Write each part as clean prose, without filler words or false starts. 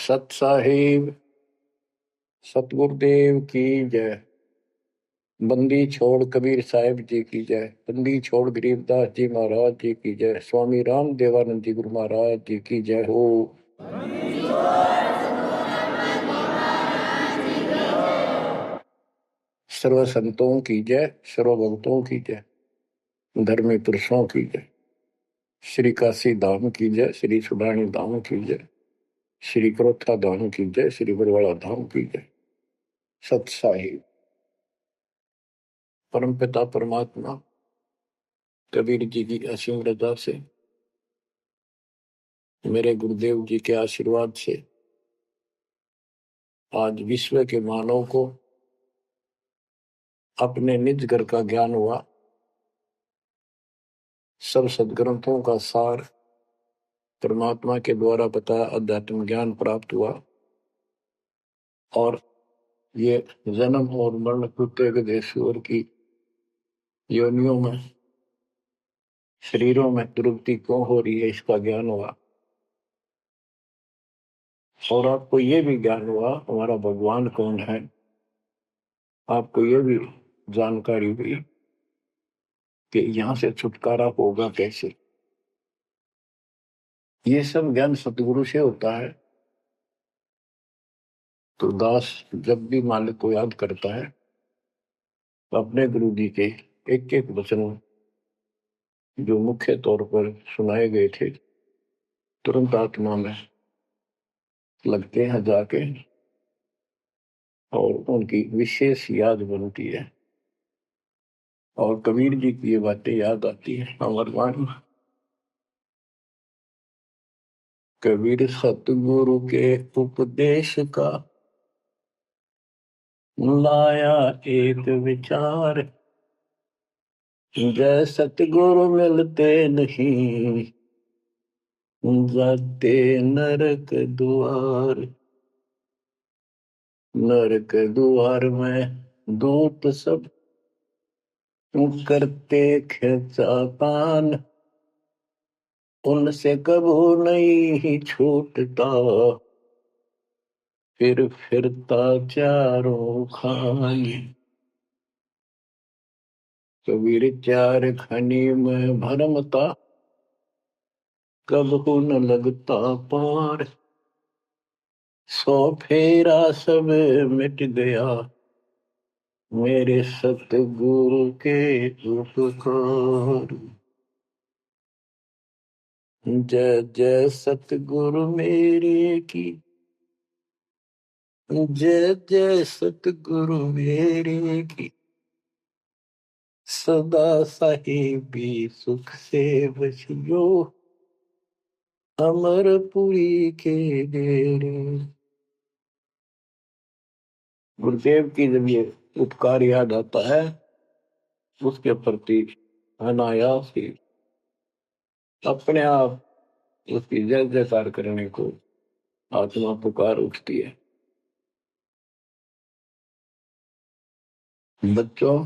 सत साहिब सतगुरुदेव की जय। बंदी छोड़ कबीर साहिब जी की जय। बंदी छोड़ गरीबदास जी महाराज जी की जय। स्वामी राम देवानंद जी गुरु महाराज जी की जय हो। सर्व संतों की जय, सर्व भक्तों की जय, धर्मी पुरुषों की जय। श्री काशी धाम की जय, श्री सुडानी धाम की जय, श्री क्रोथा धाम की जय, श्री बरवाड़ा धाम की जय। सत साहिब परमपिता परमात्मा कबीर जी की असीम रजा से, मेरे गुरुदेव जी के आशीर्वाद से आज विश्व के मानव को अपने निज घर का ज्ञान हुआ। सब सदग्रंथों का सार परमात्मा के द्वारा बताया अध्यात्म ज्ञान प्राप्त हुआ और ये जन्म और मरण प्रत्येक देशवर की योनियों में, शरीरों में दुर्गति क्यों हो रही है, इसका ज्ञान हुआ। और आपको ये भी ज्ञान हुआ हमारा भगवान कौन है। आपको ये भी जानकारी हुई कि यहां से छुटकारा होगा कैसे। ये सब ज्ञान सतगुरु से होता है। तो दास जब भी मालिक को याद करता है तो अपने गुरु जी के एक एक वचन जो मुख्य तौर पर सुनाए गए थे तुरंत आत्मा में लगते हैं जाके और उनकी विशेष याद बनती है और कबीर जी की ये बातें याद आती है। अमरवाणी कबीर सतगुरु के उपदेश का लाया एक विचार, जय सतगुरु मिलते नहीं जाते नरक द्वार। नरक द्वार में दूत सब करते खिंचातान, उनसे कबू नहीं छूटता फिर फिरता चारों खाई। कबीर चार खनी में भरमता, कबहू न लगता पार। सौ फेरा सब मिट गया मेरे सतगुरु के उपकार। जय जय सतगुरु मेरे की, जय जय सतगुरु मेरे की। सदा साहिबी सुख से बसियो अमरपुरी के डेरे। गुरुदेव की जब ये उपकार याद आता है उसके प्रति अनायास ही अपने आप उसकी जय जयकार करने को आत्मा पुकार उठती है। बच्चों,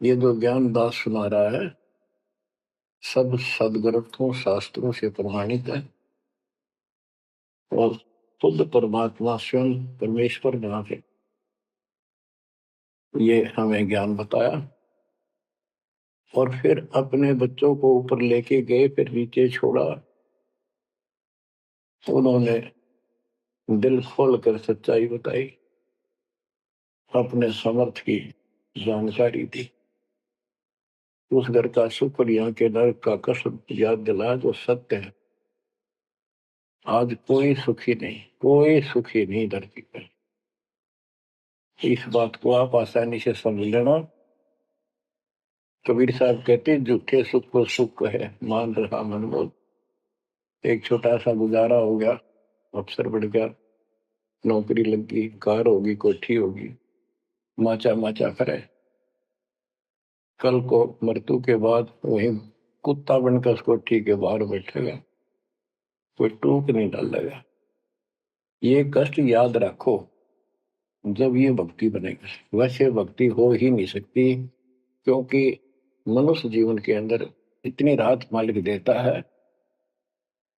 ये जो ज्ञान दास सुना रहा है सब सदग्रंथों शास्त्रों से प्रमाणित है और खुद परमात्मा स्वयं परमेश्वर जहाँ है ये हमें ज्ञान बताया और फिर अपने बच्चों को ऊपर लेके गए, फिर नीचे छोड़ा। उन्होंने दिल खोल कर सच्चाई बताई, अपने समर्थ की जानकारी दी। उस घर का सुख और यहाँ के नरक का कष्ट याद दिलाया जो सत्य है। आज कोई सुखी नहीं, कोई सुखी नहीं धरती पर। इस बात को आप आसानी से समझ लेना। कबीर साहब कहते झूठे सुख को सुख है मान रहा मन बोल। एक छोटा सा गुजारा हो गया, अफसर बढ़ गया, नौकरी लग गई, कार होगी, कोठी होगी, माचा माचा करे। कल को मृत्यु के बाद वही कुत्ता बनकर उस कोठी के बाहर बैठेगा, कोई टूक नहीं डालेगा। ये कष्ट याद रखो जब ये भक्ति बनेगी। वैसे भक्ति हो ही नहीं सकती क्योंकि मनुष्य जीवन के अंदर इतनी राहत मालिक देता है,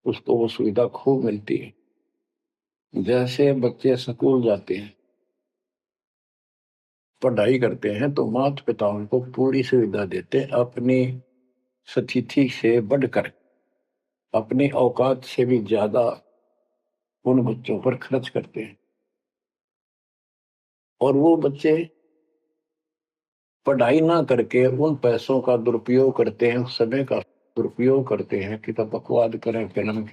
उसको वो सुविधा खूब मिलती है। जैसे बच्चे स्कूल जाते हैं, पढ़ाई करते हैं, तो माता पिता उनको पूरी सुविधा देते हैं, अपनी स्थिति से बढ़कर, अपनी औकात से भी ज्यादा उन बच्चों पर खर्च करते हैं। और वो बच्चे पढ़ाई ना करके उन पैसों का दुरुपयोग करते हैं, उस समय का दुरुपयोग करते हैं कि तब बकवाद करें, फिल्म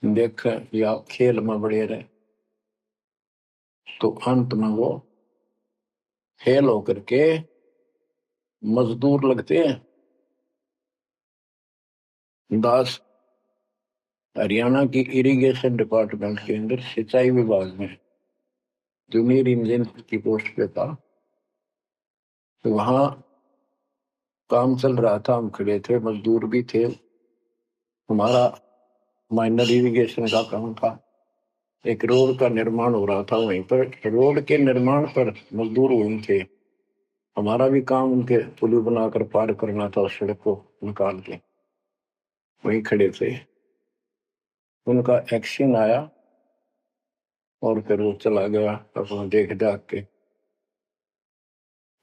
देखें या खेल में बड़े रहे, तो अंत में वो फेल होकर के मजदूर लगते हैं। दास हरियाणा की इरिगेशन डिपार्टमेंट के अंदर सिंचाई विभाग में जूनियर इंजीनियर की पोस्ट पे था। तो वहां काम चल रहा था, हम खड़े थे, मजदूर भी थे, हमारा माइनर इरिगेशन का काम था। एक रोड का निर्माण हो रहा था वहीं पर, रोड के निर्माण पर मजदूर वहीं थे। हमारा भी काम उनके पुल बनाकर पार करना था, सड़क को निकाल के, वहीं खड़े थे। उनका एक्शन आया और फिर वो चला गया अपना देख दाख के।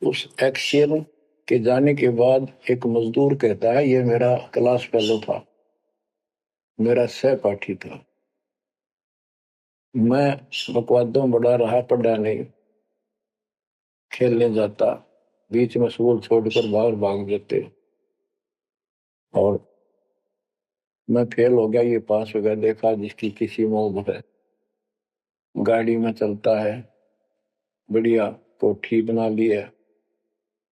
उस एक्शन के जाने के बाद एक मजदूर कहता है, ये मेरा क्लास फेलो था, मेरा सहपाठी था, मैं बकवादों में बड़ा रहा, पढ़ा नहीं, खेलने जाता, बीच में स्कूल छोड़कर बाहर भाग जाते, और मैं फेल हो गया, ये पास हो गया। देखा जिसकी किसी मौज है, गाड़ी में चलता है, बढ़िया कोठी बना ली है,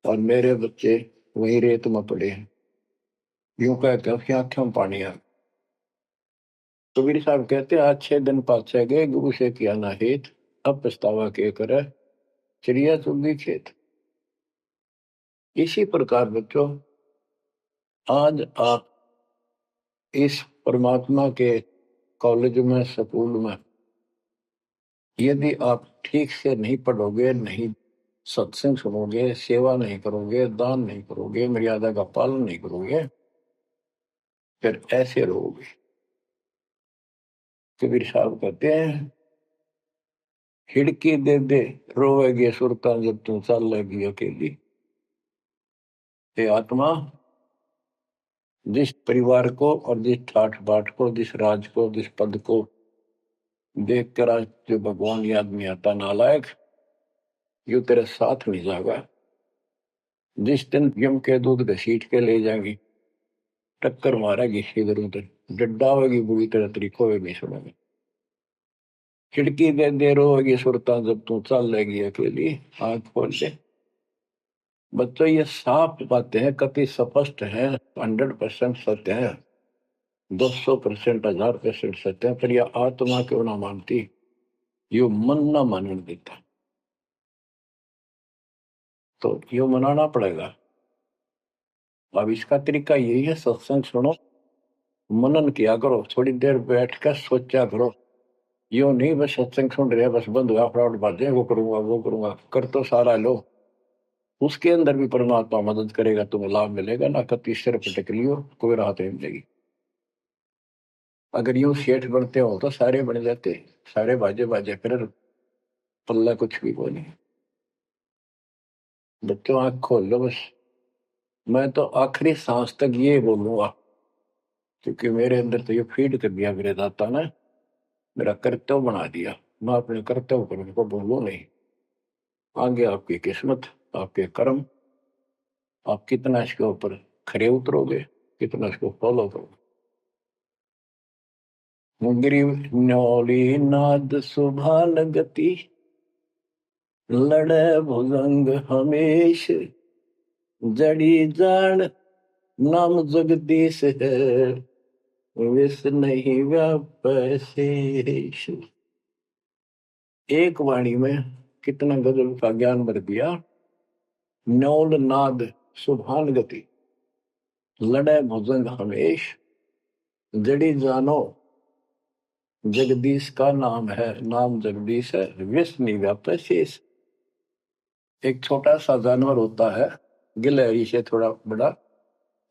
और मेरे बच्चे वही रेत में पड़े हैं। यूं कहकर उसकी आंखों में पानी आ। कबीर साहब कहते हैं, आज 6 दिन पाछे गए, गुरु से किया ना हित, अब पछतावा के करे, चिड़िया चुगी खेत। इसी प्रकार बच्चों, आज आप इस परमात्मा के कॉलेज में, स्कूल में, यदि आप ठीक से नहीं पढ़ोगे, नहीं सत्संग सुनोगे, सेवा नहीं करोगे, दान नहीं करोगे, मर्यादा का पालन नहीं करोगे, फिर ऐसे रहोगे। कबीर साहब कहते हैं, खिड़की दे दे रोवेगी सुरता जब तू चल लेगी अकेली। हे आत्मा, जिस परिवार को और जिस ठाठ बाट को, जिस राज को, जिस पद को देख कर आज जो भगवान याद नहीं आता, नालायक, यू तेरे साथ नहीं जाएगा। जिस दिन यम के दूध घसीट के ले जाएंगी, टक्कर मारेगी इधर उधर, डड्डा होगी बुरी तरह तरीको होगी सुनेगी। खिड़की दे रोगी सुरता जब तू चल लेगी अकेली, आंख खोल ले। बच्चों, ये साफ बातें हैं, कति स्पष्ट है, 100% सत्य है, 200%, 1000% सत्य है, पर यह आत्मा क्यों ना मानती, यो मन ना मानने देता, तो यो मनाना पड़ेगा। अब इसका तरीका यही है, सत्संग सुनो, मनन किया करो, थोड़ी देर बैठ कर सोचा करो। यो नहीं बस सत्संग सुन रहे, बस बंद हुआ फटाफट बातें, वो करूंगा वो करूंगा, कर तो सारा लो, उसके अंदर भी परमात्मा मदद करेगा, तुम्हें लाभ मिलेगा ना, कति सिर पटक लियो, कोई राहत नहीं मिलेगी। अगर यूं सेठ बनते हो तो सारे बन जाते, सारे बाजे बाजे, फिर पल्ला कुछ भी कोई नहीं। बच्चों, आंख खोल लो बस। मैं तो आखिरी सांस तक ये बोलूंगा, क्योंकि मेरे अंदर तो ये फीड कर दिया मेरे दाता ने, मेरा कर्तव्य बना दिया, मैं अपने कर्तव्य पर उनको बोलूं नहीं। आगे आपकी किस्मत, आपके कर्म, आप कितना इसके ऊपर खरे उतरोगे, कितना इसको फॉलो करोगे। गिरिव न्योली नाद सुभान गति, लड़े भुजंग हमेश, जड़ी जान नाम जगदीश है, विष नहीं व्यापै शेष। एक वाणी में कितना गजल का ज्ञान भर दिया। न्योल नाद सुभान गति, लड़े भुजंग हमेश, जड़ी जानो जगदीश का नाम है, नाम जगदीश है, विष नहीं व्यापै शेष। एक छोटा सा जानवर होता है, गिलहरी से थोड़ा बड़ा,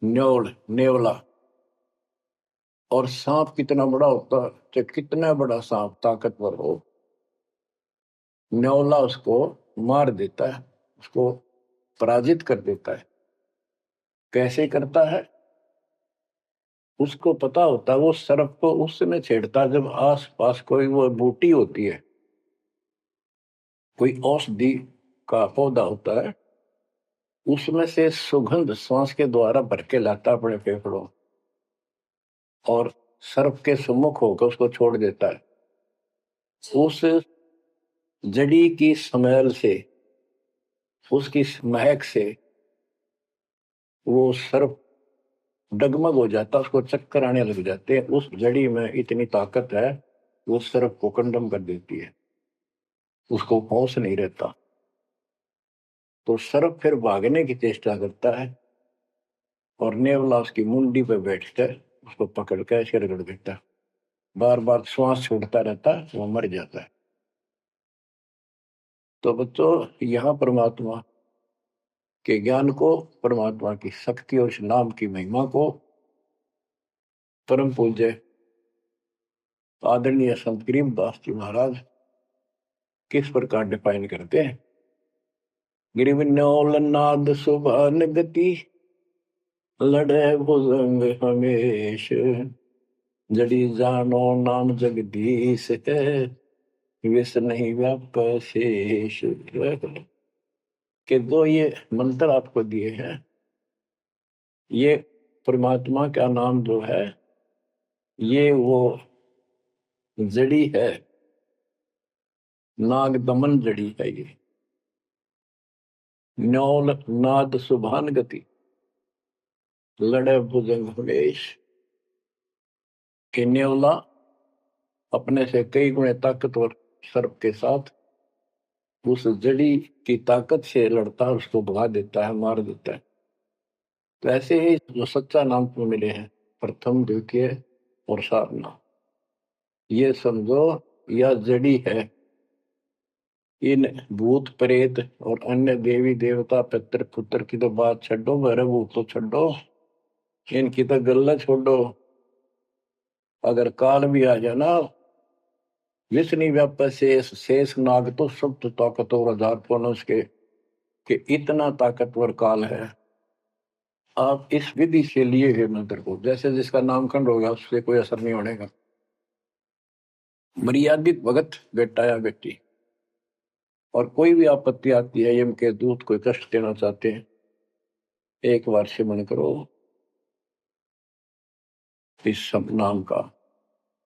न्योल, नेवला, और सांप कितना बड़ा होता है, चाहे कितना बड़ा सांप ताकतवर हो, न्योला उसको मार देता है, उसको पराजित कर देता है। कैसे करता है? उसको पता होता है वो सर्प को उस समय छेड़ता जब आस पास कोई वो बूटी होती है, कोई औषधि का पौधा होता है, उसमें से सुगंध श्वास के द्वारा भर के लाता अपने फेफड़ों और सर्प के सम्मुख होकर उसको छोड़ देता है। उस जड़ी की स्मेल से, उसकी महक से वो सर्प डगमग हो जाता, उसको चक्कर आने लग जाते हैं। उस जड़ी में इतनी ताकत है, वो सर्प को कंडम कर देती है, उसको होश नहीं रहता। तो सर्प फिर भागने की चेष्टा करता है और नेवला उसकी मुंडी पे बैठकर उसको पकड़ कर ऐसे रगड़ देता है। बार बार श्वास छूटता रहता है, वो मर जाता है। तो बच्चों, यहाँ परमात्मा के ज्ञान को, परमात्मा की शक्ति और उस नाम की महिमा को परम पूज्य आदरणीय संत गरीबदास जी महाराज किस प्रकार डिफाइन करते हैं। गिरिवन्योल नाद सुभान गति, लड़े भुजंग हमेश, जड़ी जानो नाम जगदीश है, विष नहीं व्याप शेष। के दो ये मंत्र आपको दिए हैं, ये परमात्मा का नाम जो है, ये वो जड़ी है, नाग दमन जड़ी है। ये न्योल नाद सुभान गति, लड़े भुजंग हमेश। कि न्योला अपने से कई गुणे ताकतवर सर्प के साथ उस जड़ी की ताकत से लड़ता है, उसको भगा देता है, मार देता है। तो ऐसे ही जो सच्चा नाम को मिले हैं, प्रथम, द्वितीय और सारना, ये समझो यह जड़ी है। इन भूत प्रेत और अन्य देवी देवता पितर पुत्र की तो बात छोड़ो, मेरे भूत तो छोड़ो, इनकी तो गल्ला छोड़ो। अगर काल भी आ जाए ना, विष्णु व्याप शेष, शेष नाग तो सब तो ताकतवर हजार पनुष के, कि इतना ताकतवर काल है। आप इस विधि से लिए हुए मंत्र को, जैसे जिसका नामकरण होगा उससे कोई असर नहीं होने का। मर्यादित भगत बेटा या बेटी, और कोई भी आपत्ति आती है, यम के दूत कोई कष्ट देना चाहते हैं, एक बार सिमरण करो इस सब नाम का।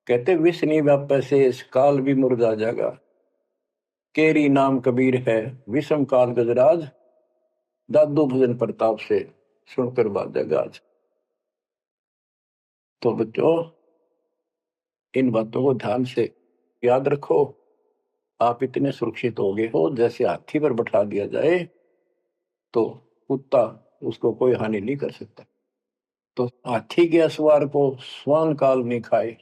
कहते विष नहीं व्याप से इस काल भी मुरझा जाएगा, केरी नाम कबीर है, विषम काल गजराज, दादू भजन प्रताप से सुनकर बाजेगा आज। तो बच्चों, इन बातों को ध्यान से याद रखो। आप इतने सुरक्षित हो गए हो, जैसे हाथी पर बैठा दिया जाए तो कुत्ता उसको कोई हानि नहीं कर सकता। तो हाथी के असवार को स्वान काल नहीं खाए,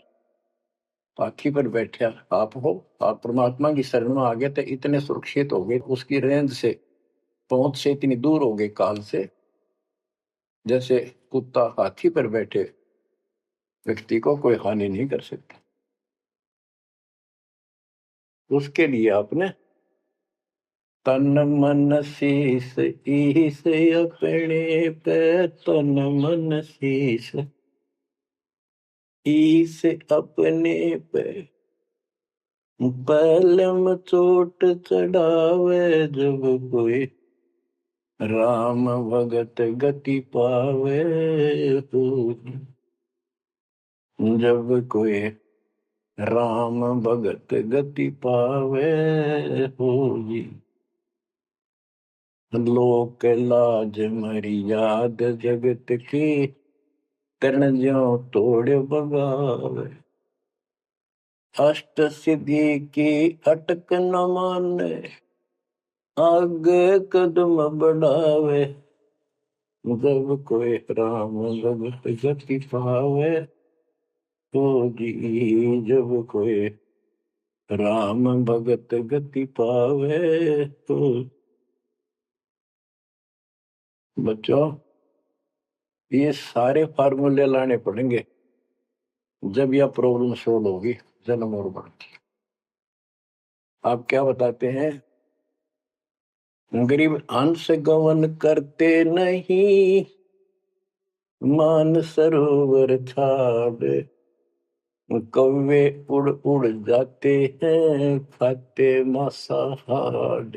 हाथी पर बैठे आप हो, आप परमात्मा की शरण में आ गए तो इतने सुरक्षित हो गए, उसकी रेंज से, पहुंच से इतनी दूर हो गए काल से, जैसे कुत्ता हाथी पर बैठे व्यक्ति को कोई हानि नहीं कर सकता। उसके लिए आपने तन मन शीस ईस अपने पे, तन मन शीस ईस अपने पे, पलम चोट चढ़ावे जब कोई, राम भगत गति पावे हो। जब कोई राम भगत गति पावे हो, लोक लाज मर्याद जगत की, तरण ज्यों तोड़ बगावे। अष्ट सिद्धि की अटक न माने, आगे कदम बढ़ावे। जब कोई राम भगत गति पावे तो जी, जब कोई राम भगत गति पावे तो। बच्चों, ये सारे फार्मूले लाने पड़ेंगे जब यह प्रॉब्लम सोल्व होगी, जन्म और मृत्यु। आप क्या बताते हैं? गरीब हंस गवन करते नहीं, मान सरोवर छाड़, कौवे उड़ उड़ जाते हैं, खाते मांसाहार।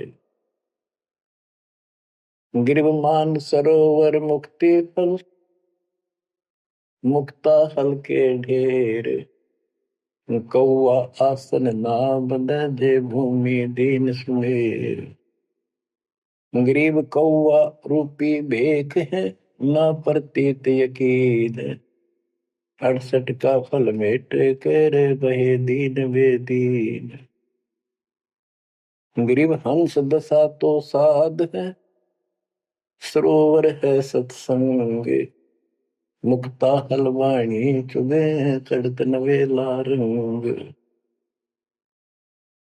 गिरव मान सरोवर मुक्ति फल, मुक्ता हल के ढेर, कौआ आसन नाम जे भूमि दीन सुमेर। गरीब कौआ रूपी भेख है, ना प्रतीत यकीन, 68 का फल मेट कर बहे दीन बेदीन। गरीब हंस दशा तो साध है, सरोवर है सत्संग, मुक्ता हलवाणी चुगे चढ़त नवेला रंग।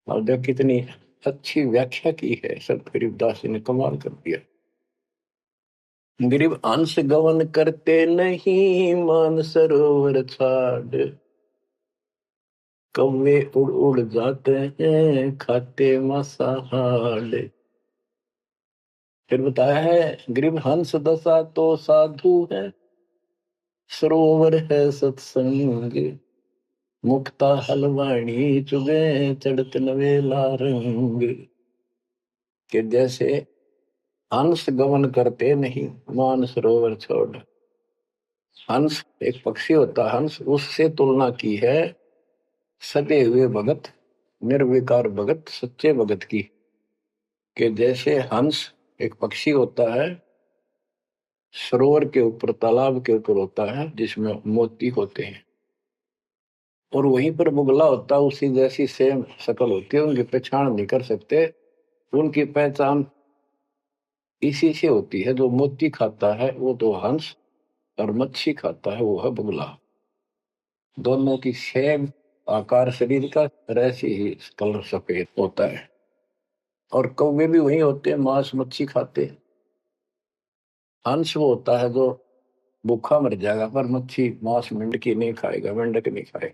और देख कितनी अच्छी व्याख्या की है संत गरीबदास जी ने, कमाल कर दिया। गरीब अंश गवन करते नहीं, मान सरोवर छाड़, कौवे उड़ उड़ जाते हैं, खाते मांसाहार। फिर बताया है, गरीब हंस दशा तो साधु है, सरोवर है सत्संग, मुक्ता हलवाणी चुगे चढ़त नवेला रंग। कि जैसे हंस गमन करते नहीं, मान सरोवर छोड़। हंस एक पक्षी होता, हंस उससे तुलना की है सटे हुए भगत, निर्विकार भगत, सच्चे भगत की। कि जैसे हंस एक पक्षी होता है, सरोवर के ऊपर, तालाब के ऊपर होता है जिसमें मोती होते हैं, और वहीं पर मुगला होता है, उसी जैसी सेम शक्ल होती है, उनकी पहचान नहीं कर सकते। उनकी पहचान इसी से होती है, जो मोती खाता है वो तो हंस, और मच्छी खाता है वो है बगुला। दोनों की सेम आकार शरीर का, ऐसे ही कलर सफेद होता है। और कौवे भी वही होते हैं, मांस मच्छी खाते हैं। हंस वो होता है जो भूखा मर जाएगा, पर मच्छी मांस मेंढकी नहीं खाएगा, मेंढक नहीं खाएगा।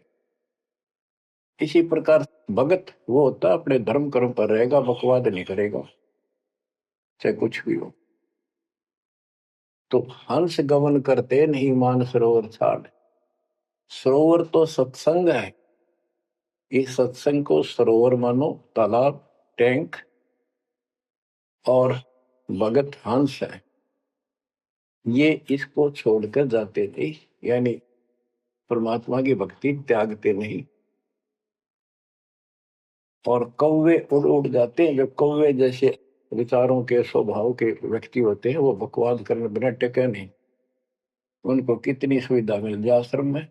इसी प्रकार भगत वो होता है अपने धर्म कर्म पर रहेगा, बकवाद नहीं करेगा, चाहे कुछ भी हो। तो हंस गमन करते नहीं, मान सरोवर छाड़। सरोवर तो सत्संग है, इस सत्संग को सरोवर मानो, तालाब, टैंक, और भगत हंस है, ये इसको छोड़कर जाते थे, यानी परमात्मा की भक्ति त्यागते नहीं। और कौवे उड़ उड़ जाते हैं, जो कौवे जैसे विचारों के स्वभाव के व्यक्ति होते हैं, वो बकवाद करने बिना टेके नहीं। उनको कितनी सुविधा मिल जाए आश्रम में,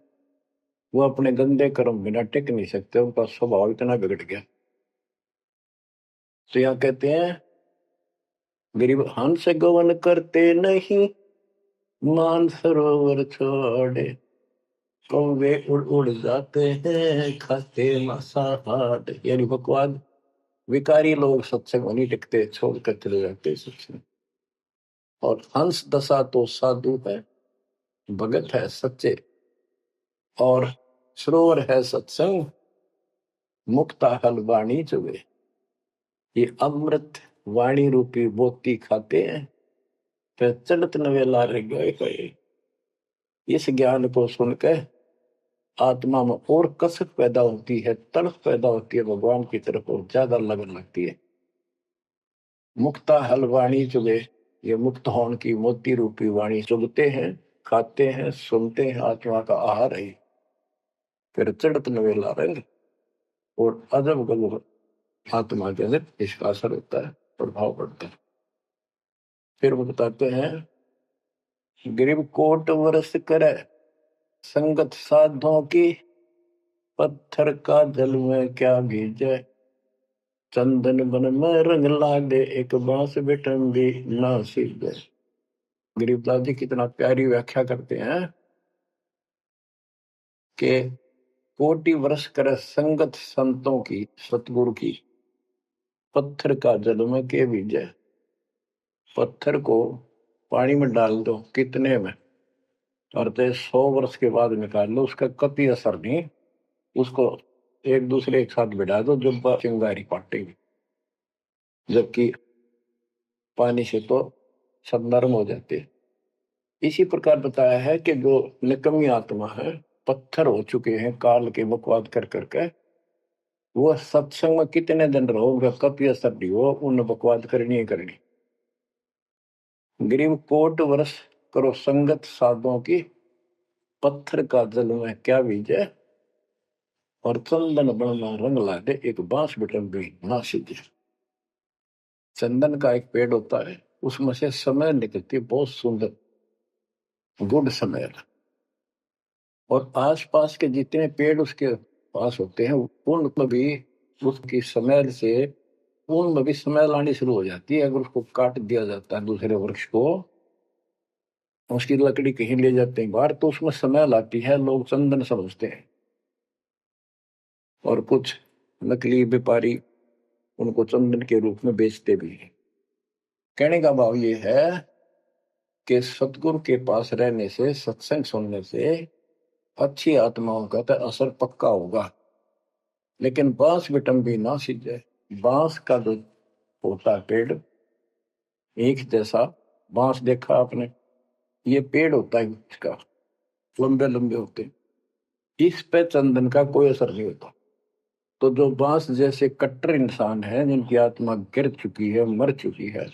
वो अपने गंदे कर्म बिना टिक नहीं सकते, उनका स्वभाव इतना बिगड़ गया। तो यहाँ कहते हैं, गरीब हंस गवन करते नहीं, मान सरोवर छोड़े, कौवे उड़ उड़ जाते हैं, खाते मांसाहार। यानी बकवाद, विकारी लोग सत्संग नहीं टिकते, छोड़कर चले जाते सत्संग। और हंस दशा तो साधु है, भगत है सच्चे, और सरोवर है सत्संग, मुक्ता हल वाणी चुगे। ये अमृत वाणी रूपी मोती खाते हैं, फिर चलत नवेला रह गए। इस ज्ञान को सुनकर आत्मा में और कसक पैदा होती है, तड़प पैदा होती है भगवान की तरफ, और ज्यादा लगन लगती है। मुक्ता हल वाणी चुगे, ये मुक्त होने की मोती रूपी वाणी चुगते हैं, खाते हैं, सुनते हैं, आत्मा का आहार है। फिर चढ़त नवेला रंग, और अजब गजब आत्मा के अंदर इसका असर होता है, प्रभाव पड़ता है। फिर वो बताते हैं, गरीब कोट वर्ष करे, संगत साधों की, पत्थर का जल में क्या भीजे, चंदन बन में रंग लागे, एक बांस बिटन भी ना सीधे। गरीबदास जी कितना प्यारी व्याख्या करते हैं कि कोटि वर्ष कर संगत संतों की, सतगुरु की, पत्थर का जल में के भीजे। पत्थर को पानी में डाल दो कितने में, और 100 वर्ष के बाद निकाल लो, उसका कभी असर नहीं। उसको एक दूसरे के साथ बिठा दो, जब चिंगारी पाटेगी, जबकि पानी से तो सब नरम हो जाते हैं। इसी प्रकार बताया है कि जो निकम्मी आत्मा है, पत्थर हो चुके हैं काल के बकवाद कर करके, वो सत्संग में कितने दिन रहोगे, कभी असर नहीं हो, उन बकवाद करनी ही करनी। गरीब कोट वर्ष करो संगत साधुओं की, पत्थर का जल में क्या बीजे, और चंदन बन में रंग ला दे, एक बांस बिटम भी ना सीधे। चंदन का एक पेड़ होता है, उसमें से समय निकलती है बहुत सुंदर, गुड समय। और आसपास के जितने पेड़ उसके पास होते हैं, उनमें भी उसकी स्मेल से, उनमें भी स्मेल आनी शुरू हो जाती है। अगर उसको काट दिया जाता है दूसरे वृक्ष को, उसकी लकड़ी कहीं ले जाते हैं बाहर, तो उसमें स्मेल आती है, लोग चंदन समझते हैं। और कुछ नकली व्यापारी उनको चंदन के रूप में बेचते भी हैं। कहने का भाव ये है कि सतगुरु के पास रहने से, सत्संग सुनने से अच्छी आत्माओं का तो असर पक्का होगा। लेकिन बांस बिटम भी ना सीजे। बांस का जो होता है पेड़, एक जैसा बांस देखा आपने, ये पेड़ होता है इसका, लंबे लंबे होते हैं, इस पे चंदन का कोई असर नहीं होता। तो जो बांस जैसे कट्टर इंसान है, जिनकी आत्मा गिर चुकी है, मर चुकी है,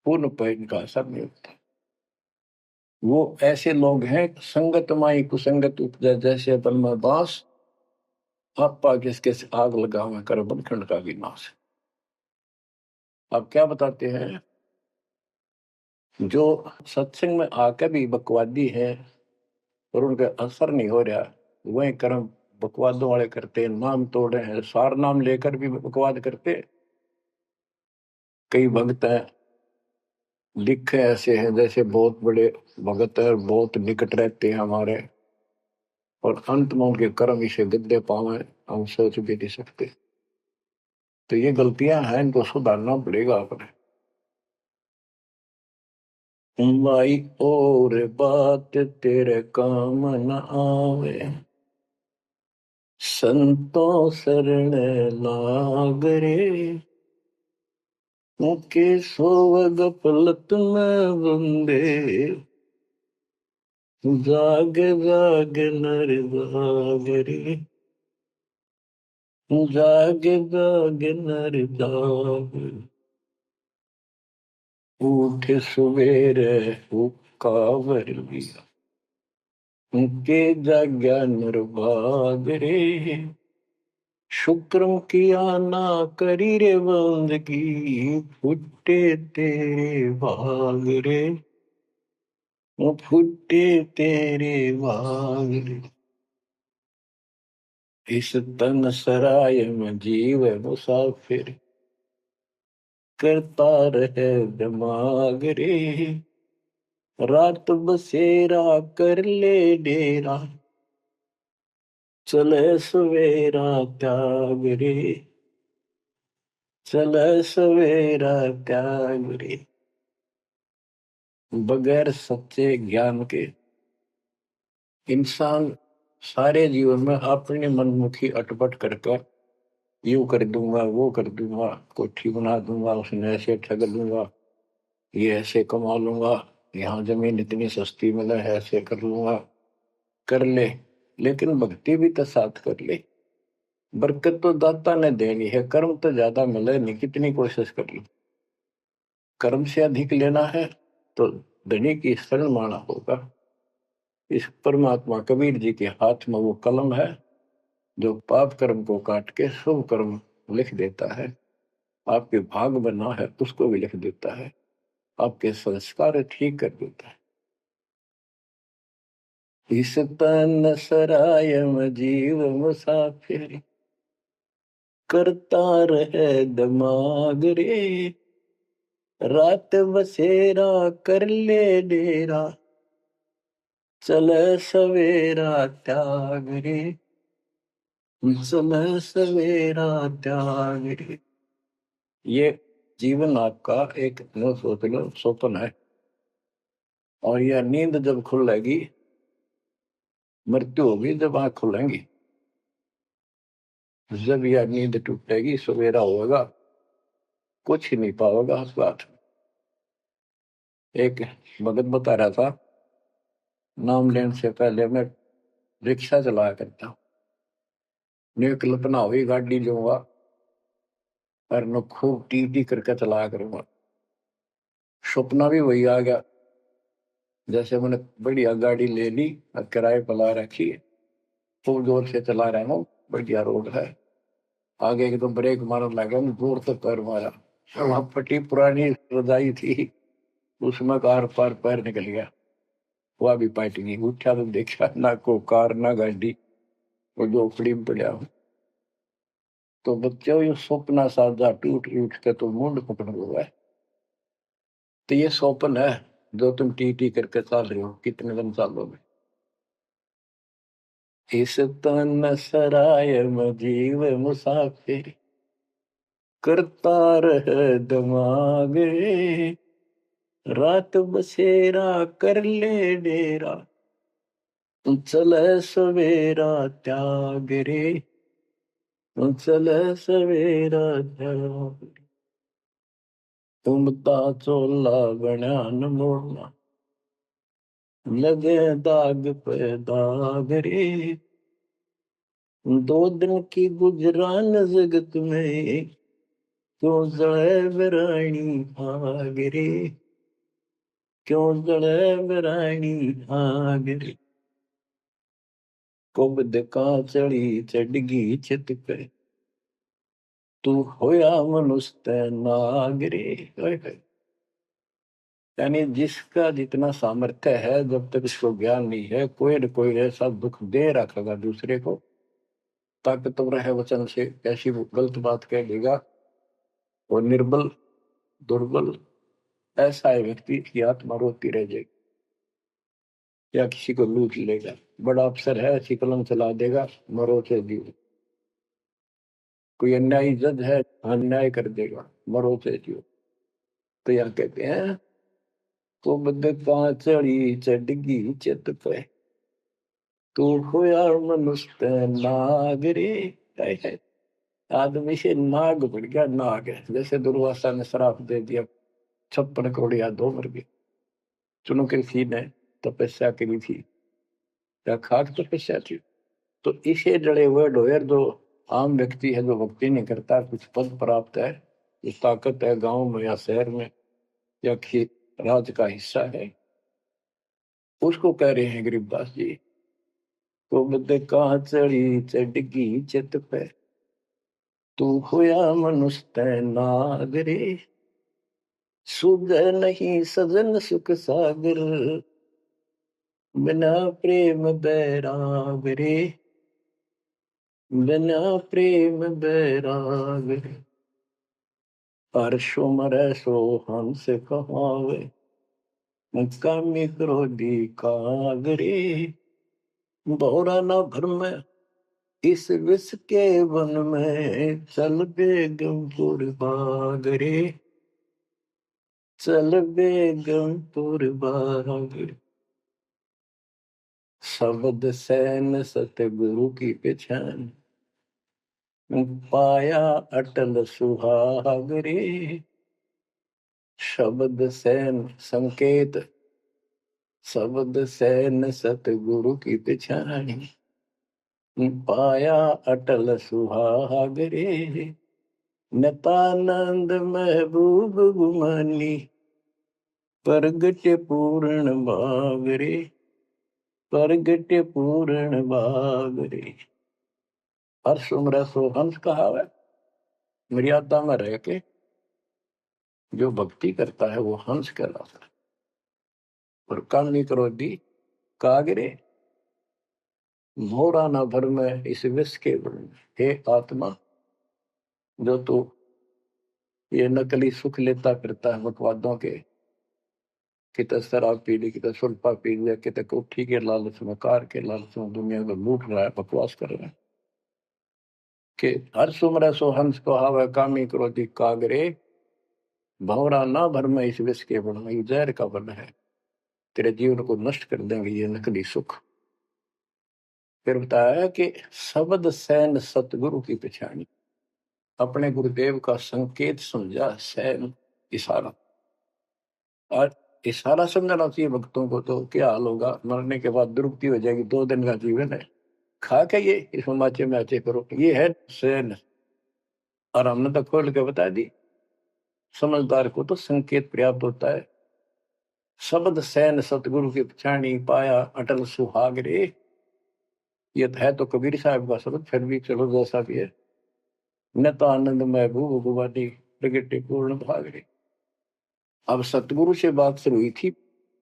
पूर्ण पे इनका असर नहीं होता। वो ऐसे लोग हैं, संगत माई कुसंगत उपजे, जैसे अपन में बांस, आपा किसके आग लगा हुआ कर बनखंड का विनाश। अब क्या बताते हैं, जो सत्संग में आकर भी बकवादी है और उनका असर नहीं हो रहा, वही कर्म बकवादों वाले करते, नाम तोड़े हैं, सार नाम लेकर भी बकवाद करते। कई भक्त हैं, लिखे ऐसे हैं जैसे बहुत बड़े भगत है, बहुत निकट रहते हैं हमारे, और अंत में उनके कर्म इसे गद्दे पावे, हम सोच भी नहीं सकते। तो ये गलतियां हैं, इनको सुधारना पड़ेगा अपने। माई और बात तेरे काम न आवे, संतों शरण लाग रे, मुके सोवग पलत में बंदे, जाग जाग नर जाग रे, जाग जाग नर जाग, उठ सवेरे हुक्कावर लिया, मुके जाग्या नर भाग रे, शुक्रम किया ना करी रे बंदगी, फुटे तेरे भाग रे, फुटे तेरे भाग रे। इस तन सराय में जीव मुसाफिर, करता रहे दिमाग रे, रात बसेरा कर ले डेरा, चले सवेरा त्याग रे, चले सवेरा त्याग रे। बगैर सच्चे ज्ञान के इंसान सारे जीवन में अपनी मनमुखी अटपट करके, यूं कर दूंगा, वो कर दूंगा, कोठी बना दूंगा, उसने ऐसे ठग लूंगा, ये ऐसे कमा लूंगा, यहाँ जमीन इतनी सस्ती मिले है, ऐसे कर लूंगा, कर ले। लेकिन भक्ति भी तो साथ कर ले। बरकत तो दाता ने देनी है, कर्म तो ज्यादा मिले नहीं, कितनी कोशिश कर लो। कर्म से अधिक लेना है तो धनी की शरण माना होगा। इस परमात्मा कबीर जी के हाथ में वो कलम है, जो पाप कर्म को काट के शुभ कर्म लिख देता है। आपके भाग बना है उसको भी लिख देता है, आपके संस्कार ठीक कर देता है। इस तन सराय में जीव मुसाफिर, करता रहे दिमाग रे, रात बसेरा कर ले डेरा, चले सवेरा त्याग रे, चले सवेरा त्याग रे। ये जीवन आपका एक नो सोच लो स्वप्न है, और यह नींद जब खुलेगी, मृत्यु होगी जब आंख खुलेंगी, जब यह नींद टूटेगी सवेरा होगा, कुछ ही नहीं पाओगा उस बात। एक भगत बता रहा था, नाम लेने से पहले मैं रिक्शा चलाया करता हूँ, ने कल्पना हुई गाड़ी लूंगा और मैं खूब टी टी करके चलाया करूंगा। सपना भी वही आ गया, जैसे मैंने बढ़िया गाड़ी ले ली और किराए पर ला रखी है, खूब जोर से चला रहा हूँ, बढ़िया रोड है, आगे एकदम ब्रेक मारने लगा, जोर से पैर मारा, वहां फटी पुरानी रजाई थी, उसमें कार पार पैर निकल गया, वह भी पार्टी नहीं उठा तो देखा ना को कार ना गाड़ी, वो झोपड़ी में पड़ा हूँ। तो बच्चों ये सपना साजा टूट टूट के तो मुंड पकड़ हुआ है। तो ये स्वप्न है जो तुम टी टी करके चल रहे हो, कितने दिन चलोगे। इस तन सराय में जीव मुसाफिर करता रहे दिमाग रे, रात बसेरा कर ले डेरा, चले सवेरा त्याग रे, चले सवेरा त्याग। तुम ता चोला बनियान मोड़ना, लगे दाग पे दाग रे, दो दिन की गुजरान जगत में, क्यों जड़े बरानी आग रे, क्यों जड़े बरानी आग रे। कुबद का चढ़ी चढ़गी छित पे, तू होया मनुष्य नाग रे। यानी जिसका जितना सामर्थ्य है, जब तक इसको ज्ञान नहीं है, कोई न कोई ऐसा दुख दे रखेगा दूसरे को, ताकतवर है वचन से ऐसी गलत बात कह देगा, वो निर्बल दुर्बल ऐसा है व्यक्ति की आत्मा रोती रह जाएगी, या किसी को लूट लेगा। बड़ा अफसर है, ऐसी कलम चला देगा, मरो से जीव। कोई अन्यायी जज है, अन्याय कर देगा, मरो से जीव। तो यह कहते हैं, तो बदका चढ़ी चढ़गी चित पे, तू होया मनुष्य नाग रे। आदमी से नाग बढ़ गया, नाग है। जैसे दुर्वासा ने श्राप दे दिया, 56 करोड़ यादव मर गए। चुनो कृषि ने तपस्या करी थी, या खाक तपस्या थी। तो इसे जड़े हुए ढोयर जो आम व्यक्ति है, जो भक्ति नहीं करता, कुछ पद प्राप्त है, जो ताकत है गांव में या शहर में या राज का हिस्सा है, उसको कह रहे हैं गरीबदास जी, तो बद कहाँ चढ़ी चढ़गी चित पे, तू होया मनुष्य नागरे, सुध नहीं सजन सुख सागर, बिना प्रेम बैराग रे, बिना प्रेम बैराग रे। हर्षो मरै सो हंस कहावे, कामी क्रोधी कागरे, बहुरा न भरम इस विष के वन में, चल बेगमपुर बाग रे, चल बेगमपुर बाग। शब्द सैन सतगुरु की पहचान, पाया अटल सुहाग रे। शब्द सैन संकेत, शब्द सैन सतगुरु की पहचान, पाया अटल सुहाग रे। नतानंद महबूब गुमानी, प्रगट पूर्ण भाग रे, प्रगट पूर्ण भाग रे। हर्ष उम्र सो हंस कहावे, मर्यादा में रह के जो भक्ति करता है वो हंस कहलाता है। और कामी क्रोधी कागरे, मोरा न भर में इस विष के गुण। हे आत्मा, जो तू ये नकली सुख लेता फिरता है मतवादों के, कितने शराब पी ली, कितने सुल्फा पी लिया, कितने कोठी के लालच में, कार के लालच में दुनिया में लूट रहा है, बकवास कर रहा है। कि हर सुमर सो हंस को हावे, कामी क्रोधी कागरे, भंवरा ना भर में इस विष के बन में, जहर का बन है, तेरे जीवन को नष्ट कर देंगे ये नकली सुख। फिर बताया कि शब्द सैन सतगुरु की पहचानी, अपने गुरुदेव का संकेत समझा सैन इशारा। और इशारा समझना चाहिए भक्तों को, तो क्या हाल होगा, मरने के बाद दुर्गति हो जाएगी। 2 दिन का जीवन है, खा के ये इस माचे में आचे करो, ये है सैन। और हमने तो खोल के बता दी, समझदार को तो संकेत पर्याप्त होता है। शब्द सैन सतगुरु की पहचानी, पाया अटल सुहाग रे। ये है तो कबीर साहब का शब्द, फिर भी चलो जैसा भी है। न तो आनंद महबूब गुवानी प्रगटे पूर्ण भाग रे। अब सतगुरु से बात शुरू हुई थी।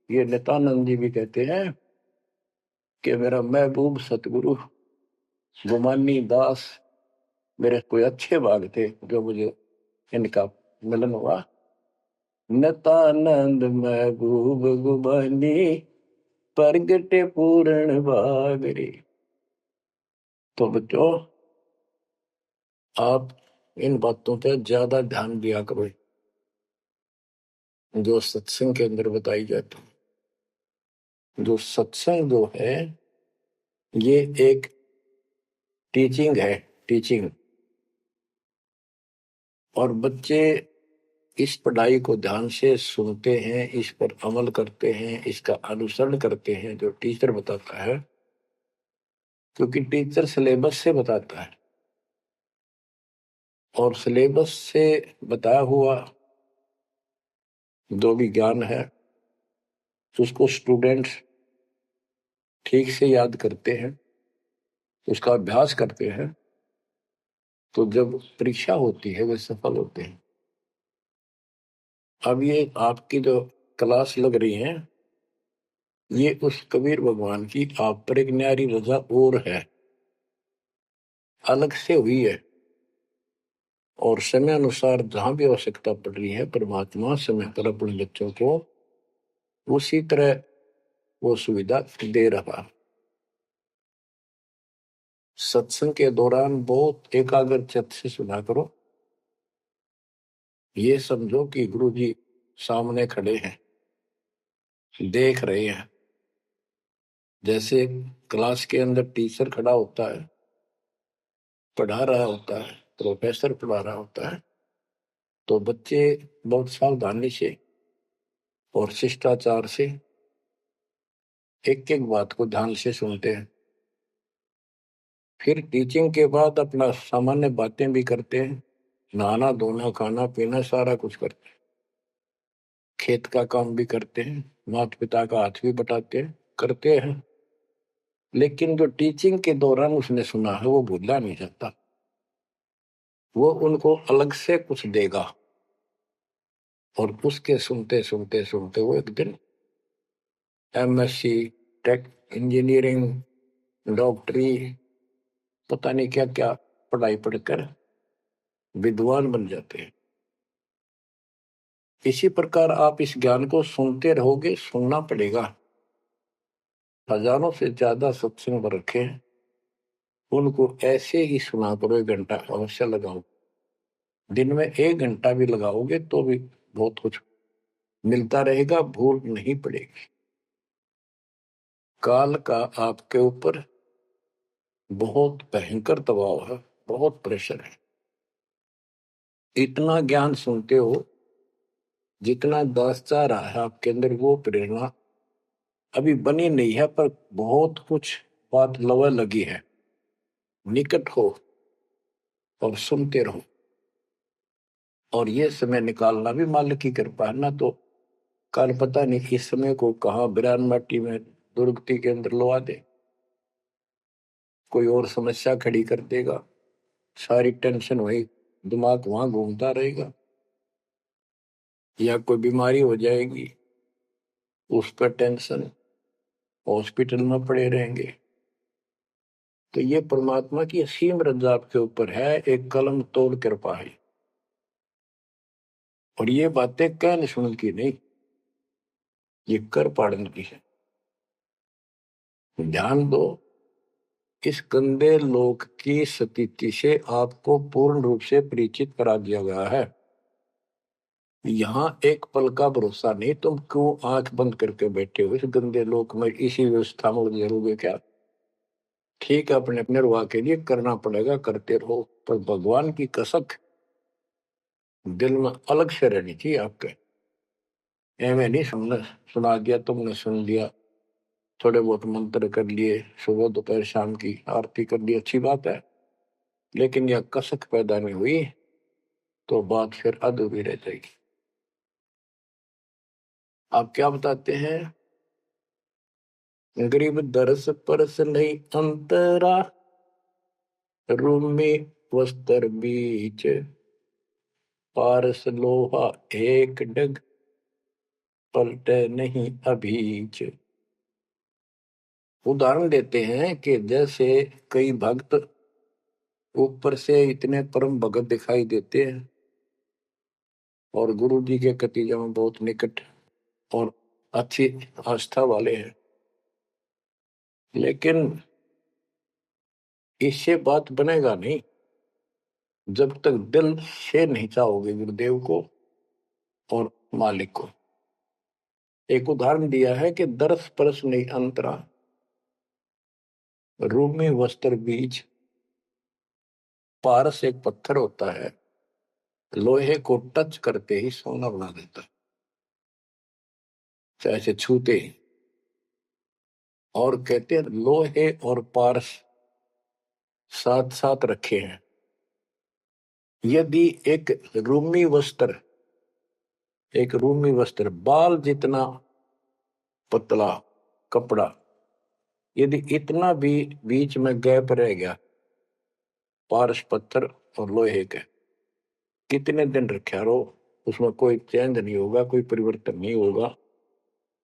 ये नित्यानंद जी भी कहते हैं कि मेरा महबूब सतगुरु गुमानी दास, मेरे कोई अच्छे भाग थे जो मुझे इनका मिलन हुआ। नित्यानंद महबूब गुमानी प्रगटे पूर्ण भाग रे। तो बच्चों, आप इन बातों पे ज्यादा ध्यान दिया करो जो सत्संग के अंदर बताई जाती है। जो सत्संग जो है, ये एक टीचिंग है, टीचिंग। और बच्चे इस पढ़ाई को ध्यान से सुनते हैं, इस पर अमल करते हैं, इसका अनुसरण करते हैं जो टीचर बताता है, क्योंकि टीचर सिलेबस से बताता है। और सिलेबस से बताया हुआ जो भी ज्ञान है उसको स्टूडेंट्स ठीक से याद करते हैं, उसका अभ्यास करते हैं, तो जब परीक्षा होती है वे सफल होते हैं। अब ये आपकी जो क्लास लग रही है, ये उस कबीर भगवान की आप पर एक न्यारी रजा और है, अलग से हुई है। और समय अनुसार जहां भी आवश्यकता पड़ रही है, परमात्मा समय पर अपने बच्चों को उसी तरह वो सुविधा दे रहा। सत्संग के दौरान बहुत एकाग्रचित्त से सुना करो। ये समझो कि गुरु जी सामने खड़े हैं, देख रहे हैं। जैसे क्लास के अंदर टीचर खड़ा होता है, पढ़ा रहा होता है, प्रोफेसर पढ़ा रहा होता है, तो बच्चे बहुत सावधानी से और शिष्टाचार से एक एक बात को ध्यान से सुनते हैं। फिर टीचिंग के बाद अपना सामान्य बातें भी करते हैं, नहाना धोना खाना पीना सारा कुछ करते हैं, खेत का काम भी करते हैं, माता पिता का हाथ भी बटाते हैं, करते हैं। लेकिन जो टीचिंग के दौरान उसने सुना है वो भूलना नहीं चाहता, वो उनको अलग से कुछ देगा। और उसके सुनते सुनते सुनते वो एक दिन एमएससी, टेक, इंजीनियरिंग, डॉक्टरी, पता नहीं क्या क्या पढ़ाई पढ़कर विद्वान बन जाते हैं। इसी प्रकार आप इस ज्ञान को सुनते रहोगे, सुनना पड़ेगा। हजारों से ज्यादा सत्संग रखे हैं, उनको ऐसे ही सुना करो। 1 घंटा अवश्य लगाओ, दिन में 1 घंटा भी लगाओगे तो भी बहुत कुछ मिलता रहेगा, भूल नहीं पड़ेगी। काल का आपके ऊपर बहुत भयंकर दबाव है, बहुत प्रेशर है। इतना ज्ञान सुनते हो, जितना दास चाह रहा है आपके अंदर, वो प्रेरणा अभी बनी नहीं है, पर बहुत कुछ बात लवा लगी है। निकट हो और सुनते रहो। और ये समय निकालना भी मालिक की कृपा है ना, तो कल पता नहीं इस समय को कहाँ बिरान माटी में दुर्गति के अंदर लवा दे, कोई और समस्या खड़ी कर देगा, सारी टेंशन वही, दिमाग वहां घूमता रहेगा, या कोई बीमारी हो जाएगी उस पर टेंशन, हॉस्पिटल में पड़े रहेंगे। तो ये परमात्मा की असीम रजा आपके ऊपर है, एक कलम तोड़ कृपा है। और ये बातें कहने सुन की नहीं, ये कर पाड़न की है। ध्यान दो, इस गंदे लोक की स्थिति से आपको पूर्ण रूप से परिचित करा दिया गया है। यहाँ एक पल का भरोसा नहीं, तुम क्यों आंख बंद करके बैठे हो इस गंदे लोक में, इसी व्यवस्था में उलझे रहोगे क्या? ठीक है, अपने अपने रुआ के लिए करना पड़ेगा, करते रहो, पर भगवान की कसक दिल में अलग से रहनी चाहिए आपके। एवं नहीं सुना दिया, तुमने सुन लिया, थोड़े बहुत मंत्र कर लिए, सुबह दोपहर शाम की आरती कर ली, अच्छी बात है, लेकिन यह कसक पैदा नहीं हुई तो बात फिर अधूरी रह जाएगी। आप क्या बताते हैं? गरीब दरस परस नहीं अंतरा, रूमी वस्त्र बीच, पारस लोहा एक डग, पलटे नहीं अभीच। उदाहरण देते हैं कि जैसे कई भक्त ऊपर से इतने परम भगत दिखाई देते हैं और गुरु जी के कतीजा में बहुत निकट और अच्छी आस्था वाले हैं, लेकिन इससे बात बनेगा नहीं जब तक दिल से नहीं चाहोगे गुरुदेव को और मालिक को। एक उदाहरण दिया है कि दरस परस नहीं अंतरा, रूमी वस्त्र बीज। पारस एक पत्थर होता है, लोहे को टच करते ही सोना बना देता है, चाहे से छूते ही। और कहते हैं लोहे और पारस साथ साथ रखे हैं। यदि एक रूमी वस्त्र बाल जितना पतला कपड़ा, यदि इतना भी बीच में गैप रह गया पारस पत्थर और लोहे के, कितने दिन रखा रहो, उसमें कोई चेंज नहीं होगा, कोई परिवर्तन नहीं होगा।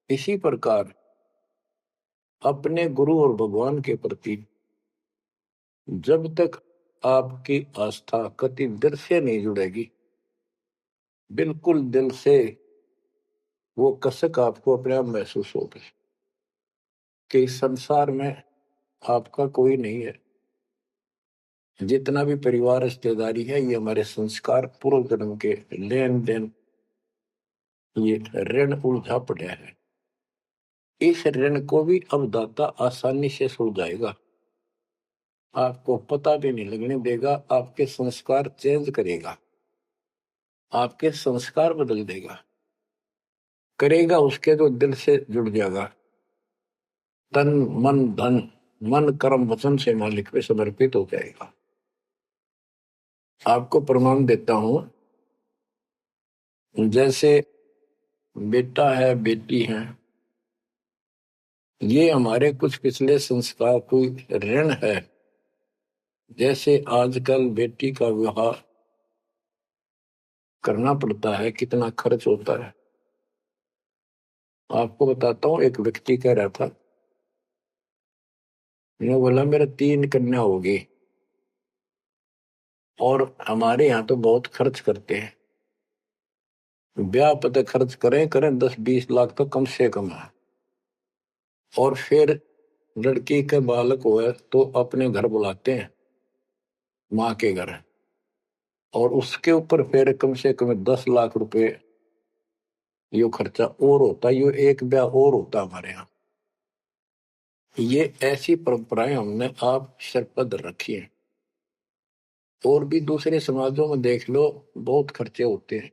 इसी प्रकार अपने गुरु और भगवान के प्रति जब तक आपकी आस्था कति दिल से नहीं जुड़ेगी, बिल्कुल दिल से, वो कसक आपको अपने आप महसूस होगी कि इस संसार में आपका कोई नहीं है। जितना भी परिवार रिश्तेदारी है, ये हमारे संस्कार पूर्व जन्म के लेन देन, ये ऋण उलझा पड़ा है। इस ऋण को भी अब दाता आसानी से सुलझाएगा, आपको पता भी नहीं लगने देगा, आपके संस्कार चेंज करेगा, आपके संस्कार बदल देगा, करेगा उसके जो दिल से जुड़ जाएगा, तन मन धन, मन कर्म वचन से मालिक पे समर्पित हो जाएगा। आपको प्रमाण देता हूं, जैसे बेटा है बेटी है, ये हमारे कुछ पिछले संस्कार कोई ऋण है। जैसे आजकल बेटी का विवाह करना पड़ता है, कितना खर्च होता है। आपको बताता हूँ, एक व्यक्ति कह रहा था, मैं बोला मेरा 3 कन्या होगी और हमारे यहाँ तो बहुत खर्च करते हैं, ब्याह पता खर्च करें करें 10-20 लाख तो कम से कम है, और फिर लड़की के बालक हुए तो अपने घर बुलाते हैं, माँ के घर, और उसके ऊपर फिर कम से कम 10 लाख रुपए यो खर्चा और होता, यो एक ब्याह और होता हमारे यहाँ। ये ऐसी परंपराएं हमने आप सर पर रखी है, और भी दूसरे समाजों में देख लो, बहुत खर्चे होते हैं,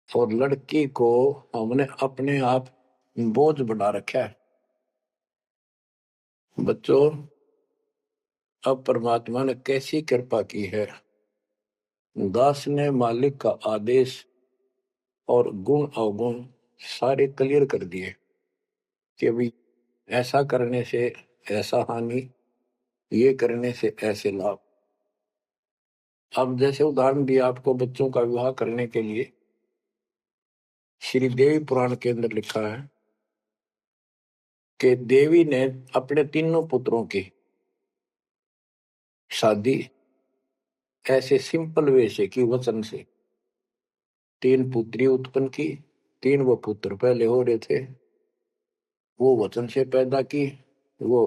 और लड़की को हमने अपने आप बोझ बना रखा है। बच्चों, अब परमात्मा ने कैसी कृपा की है, दास ने मालिक का आदेश और गुण अवगुण सारे क्लियर कर दिए कि भाई ऐसा करने से ऐसा हानि, ये करने से ऐसे लाभ। अब जैसे उदाहरण दिया आपको बच्चों का विवाह करने के लिए, श्री देवी पुराण के अंदर लिखा है कि देवी ने अपने तीनों पुत्रों की शादी ऐसे सिंपल वे से की, वचन से। 3 पुत्री उत्पन्न की, 3 वो पुत्र पहले हो रहे थे, वो वचन से पैदा की, वो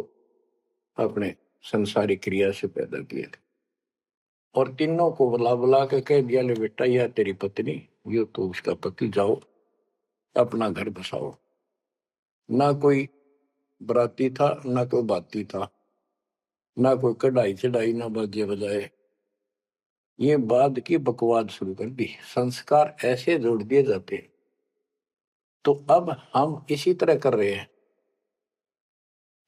अपने संसारिक क्रिया से पैदा किए थे, और तीनों को बुला बुला के कह दिया, ले बेटा यह तेरी पत्नी, ये तो उसका पति, जाओ अपना घर बसाओ। ना कोई बराती था ना कोई बाती था, ना कोई कढ़ाई चढ़ाई, ना बाजे बजाए। ये बाद की बकवाद शुरू कर दी, संस्कार ऐसे जोड़ दिए जाते हैं। तो अब हम इसी तरह कर रहे हैं,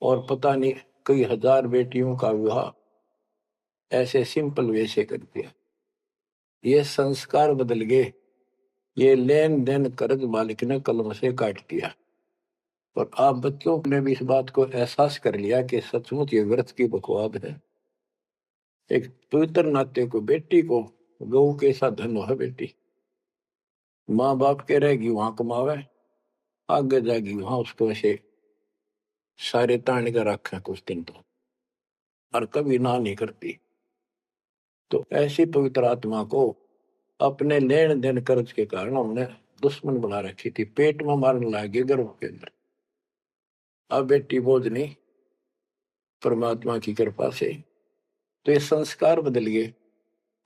और पता नहीं कई हजार बेटियों का विवाह ऐसे सिंपल वे से कर दिया। ये संस्कार बदल गए, ये लेन देन कर्ज मालिक ने कलम से काट दिया। और आप बच्चों ने भी इस बात को एहसास कर लिया कि सचमुच ये व्यर्थ की बकवाद है। एक पवित्र नाते को, बेटी को गऊ के साथ धन है बेटी, माँ बाप के रहेगी वहां कमावे, आगे जाएगी वहां उसको ऐसे सारे ताने का रखे कुछ दिन तो, और कभी ना नहीं करती। तो ऐसी पवित्र आत्मा को अपने लेन देन कर्ज के कारण हमने दुश्मन बना रखी थी, पेट में मारने लगे गर्भ के अंदर। अब बेटी बोझ नहीं, परमात्मा की कृपा से तो ये संस्कार बदल गए।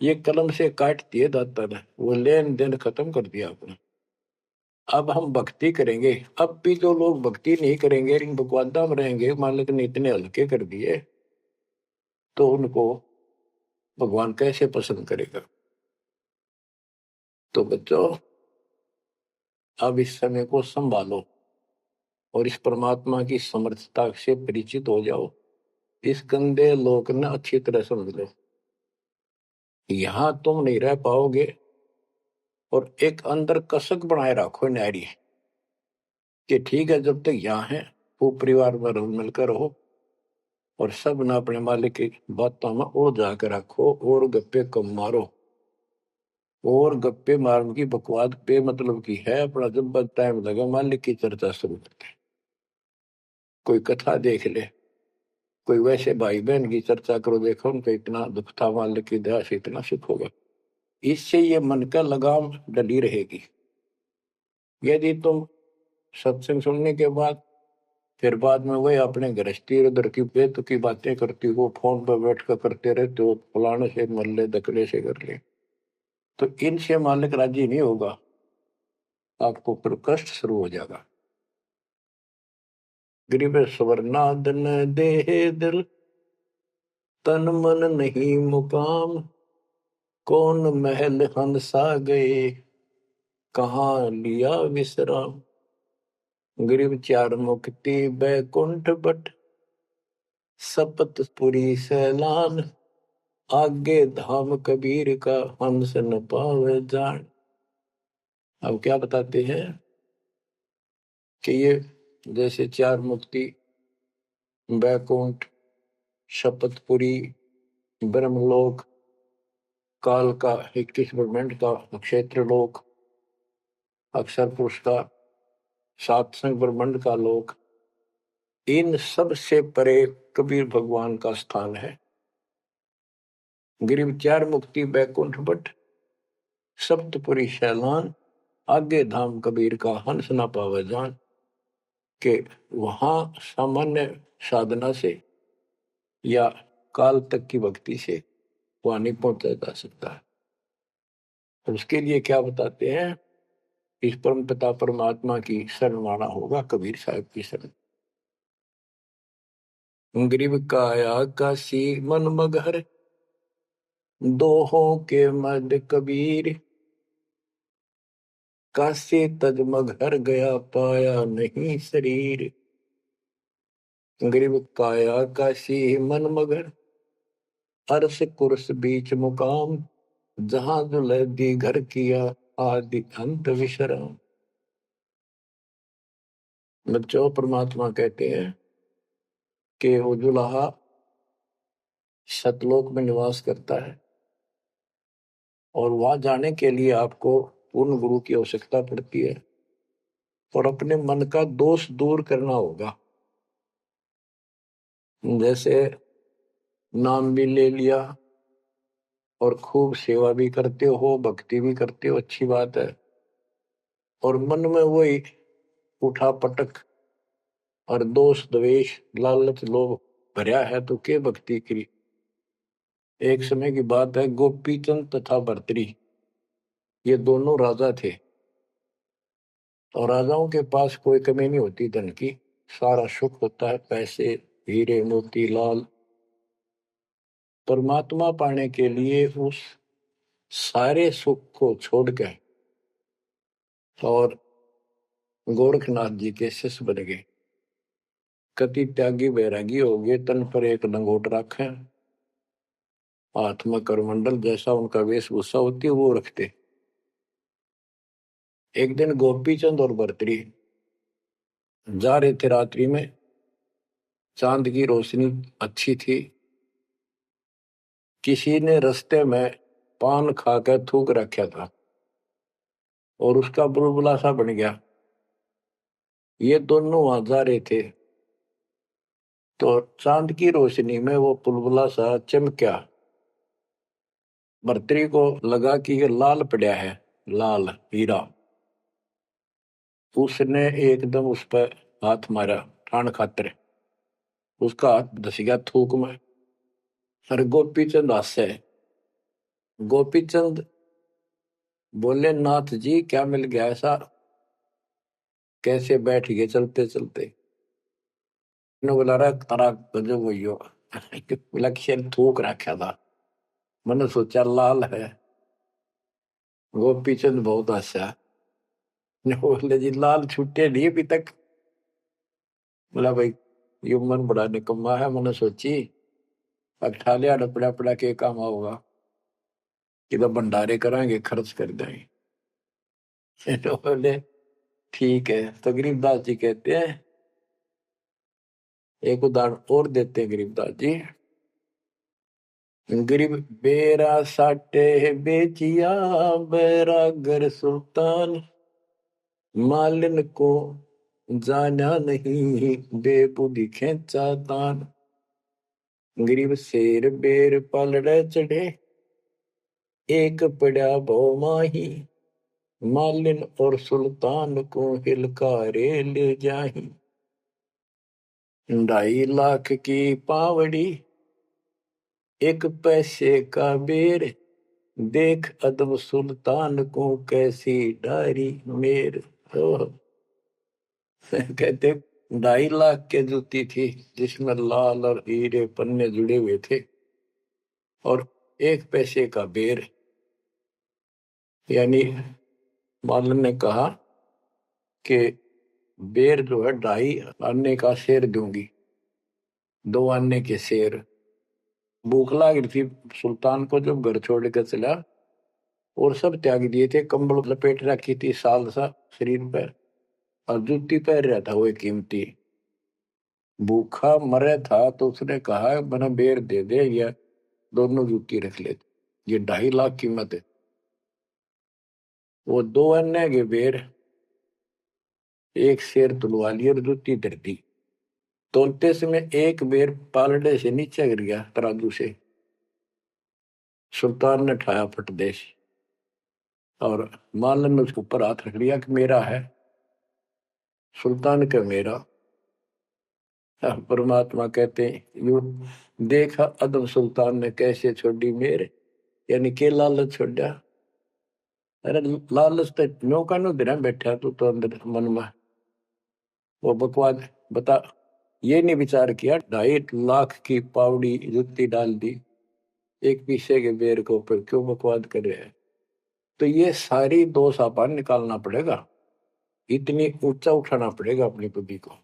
ये कलम से काट दिए दाता ने, वो लेन देन खत्म कर दिया आपने। अब हम भक्ति करेंगे। अब भी जो लोग भक्ति नहीं करेंगे, इन बकवादा में रहेंगे, मालिक ने इतने हल्के कर दिए, तो उनको भगवान कैसे पसंद करेगा। तो बच्चों, अब इस समय को संभालो और इस परमात्मा की समर्थता से परिचित हो जाओ। इस गंदे लोक ने अच्छी तरह समझ लो, यहां तुम नहीं रह पाओगे। और एक अंदर कसक बनाए रखो नारी कि ठीक है, जब तक यहाँ है वो परिवार में रल मिलकर रहो, और सब ना अपने मालिक की बातों में ओ जाकर रखो, और गप्पे कम मारो। और गप्पे मारने की बकवाद पे मतलब की है, अपना जब टाइम लगा मालिक की चर्चा शुरू करते, कोई कथा देख ले, कोई वैसे भाई बहन की चर्चा करो, देखो उनका इतना दुख था, मालिक की दया से इतना सुख होगा। इससे ये मन का लगाम डली रहेगी। यदि तुम सत्संग सुनने के बाद फिर बाद में वही अपने गृहस्थी उधर की बेत की बातें करती हो, फोन पर बैठ कर करते रहते हो, फलाने से मर ले, दकले से कर ले, तो इनसे मालिक राजी नहीं होगा, आपको फिर कष्ट शुरू हो जाएगा। गरीब स्वर्णादन देह दिल, तन मन नहीं मुकाम, कौन महल हंसा गए, कहाँ लिया विश्राम। गरीब चार मुक्ति बैकुंठ बट, सपतपुरी सैलान, आगे धाम कबीर का, हंस न पावे जान। अब क्या बताते हैं कि ये जैसे चार मुक्ति, बैकुंठ, शपथपुरी, ब्रह्मलोक, काल का 21 ब्रह्मांड का क्षेत्र लोक, अक्षर पुरुष का सातसंग ब्रह्मांड का लोक, इन सब से परे कबीर भगवान का स्थान है। गिरिव चार मुक्ति बैकुंठ बट, सप्तपुरी शैलान, आगे धाम कबीर का, हंस ना पावे जान। के वहां सामान्य साधना से या काल तक की भक्ति से वहां नहीं पहुंचा जा सकता है। तो उसके लिए क्या बताते हैं, इस परम पिता परमात्मा की शरण माना होगा, कबीर साहब की शरण। ग्रीव काया काशी मन मगहर, दोहों के मद कबीर, काशी तज मगहर गया, पाया नहीं शरीर। ग्रीव काया काशी मन मगहर, अर्श कुर्स बीच मुकाम, जहां दुलहदी घर किया, आदि अंत विश्राम। बच्चों, परमात्मा कहते हैं कि वो दुल्हा सतलोक में निवास करता है, और वहां जाने के लिए आपको पूर्ण गुरु की आवश्यकता पड़ती है, और अपने मन का दोष दूर करना होगा। जैसे नाम भी ले लिया और खूब सेवा भी करते हो, भक्ति भी करते हो, अच्छी बात है, और मन में वही उठा पटक और दोष द्वेष लालच लोभ भरा है, तो के भक्ति की। एक समय की बात है, गोपीचंद तथा भर्तरी, ये दोनों राजा थे, और राजाओं के पास कोई कमी नहीं होती धन की, सारा सुख होता है, पैसे हीरे मोती लाल, परमात्मा पाने के लिए उस सारे सुख को छोड़ के और गोरखनाथ जी के शिष्य बन गए। कति त्यागी बैरागी हो गए, तन पर एक लंगोट रखे, हाथ में करमंडल, जैसा उनका वेशभूषा होती है वो रखते। एक दिन गोपी चंद और बर्तरी जा रहे थे रात्रि में, चांद की रोशनी अच्छी थी। किसी ने रास्ते में पान खाकर थूक रखा था और उसका बुलबुला सा बन गया। ये दोनों वहां जा रहे थे तो चांद की रोशनी में वो बुलबुला सा चमका। बर्तरी को लगा कि ये लाल पड़ा है, लाल हीरा। उसने एकदम उस पर हाथ मारा ठाण खातर, उसका हाथ धस गया थूक में। सर गोपी चंद हास्य। गोपी चंद बोले, नाथ जी क्या मिल गया ऐसा, कैसे बैठ गए चलते चलते। बोला रहा तारा गजब हुई हो, लक्ष्य थूक रखा था, मैंने सोचा लाल है। गोपी चंद बहुत हंसा। बोले जी लाल छुट्टे नहीं अभी तक। बोला भाई ये मन बड़ा निकम्मा है, मैंने सोची अब ठा लिया डपड़ा पड़ा के काम होगा कि तो भंडारे कराएंगे, खर्च कर देंगे। तो बोले ठीक है। तो गरीबदास जी कहते हैं, एक उदाहरण और देते हैं गरीबदास जी। गरीब बेरा साटे बेचिया, बैरागर सुल्तान, मालिन को जाना नहीं, बेबुद्धि खेचा तान। गरीब शेर बेर पलड़े चढ़े, एक पड़ा भो माही, मालिन और सुल्तान को हिलकारे ले जाही। 2.5 लाख की पावड़ी, एक पैसे का बेर, देख अदब सुल्तान को कैसी डारी मेर। तो कहते 2.5 लाख के जूती थी जिसमें लाल और हीरे पन्ने जुड़े हुए थे, और 1 पैसे का बेर। यानी मालन ने कहा कि बेर जो है 2.5 आने का शेर दूंगी, 2 आने के शेर। भूख लाग रही थी सुल्तान को जब घर छोड़ कर चला, और सब त्याग दिए थे, कंबल लपेट रखी थी साल सा शरीर पर, और जूती पहन रहा था वो कीमती। भूखा मरे था तो उसने कहा बना बेर दे दे, या दोनों जूती रख ले, ये 2.5 लाख कीमत है। वो 2 आने के बेर, एक शेर तुलवा लिया और जूती धर दी। तोलते समय एक बेर पालड़े से नीचे गिर गया तराजू से। सुल्तान ने ठाया फटदेश, और मालन ने उसके ऊपर हाथ रख लिया कि मेरा है। सुल्तान का मेरा। परमात्मा कहते हैं यू देखा अदम सुल्तान ने कैसे छोड़ी मेरे, यानी के लालच छोड़ा। अरे लालच तो नौका नो दिन बैठा तू तो अंदर मन में वो बकवास बता। ये नहीं विचार किया 2.5 लाख की पावड़ी जुत्ती डाल दी, एक पीछे के बेर को ऊपर क्यों बकवाद कर रहे हैं। तो ये सारी दोष अपन निकालना पड़ेगा, इतनी ऊंचा उठाना पड़ेगा अपनी बुद्धि को।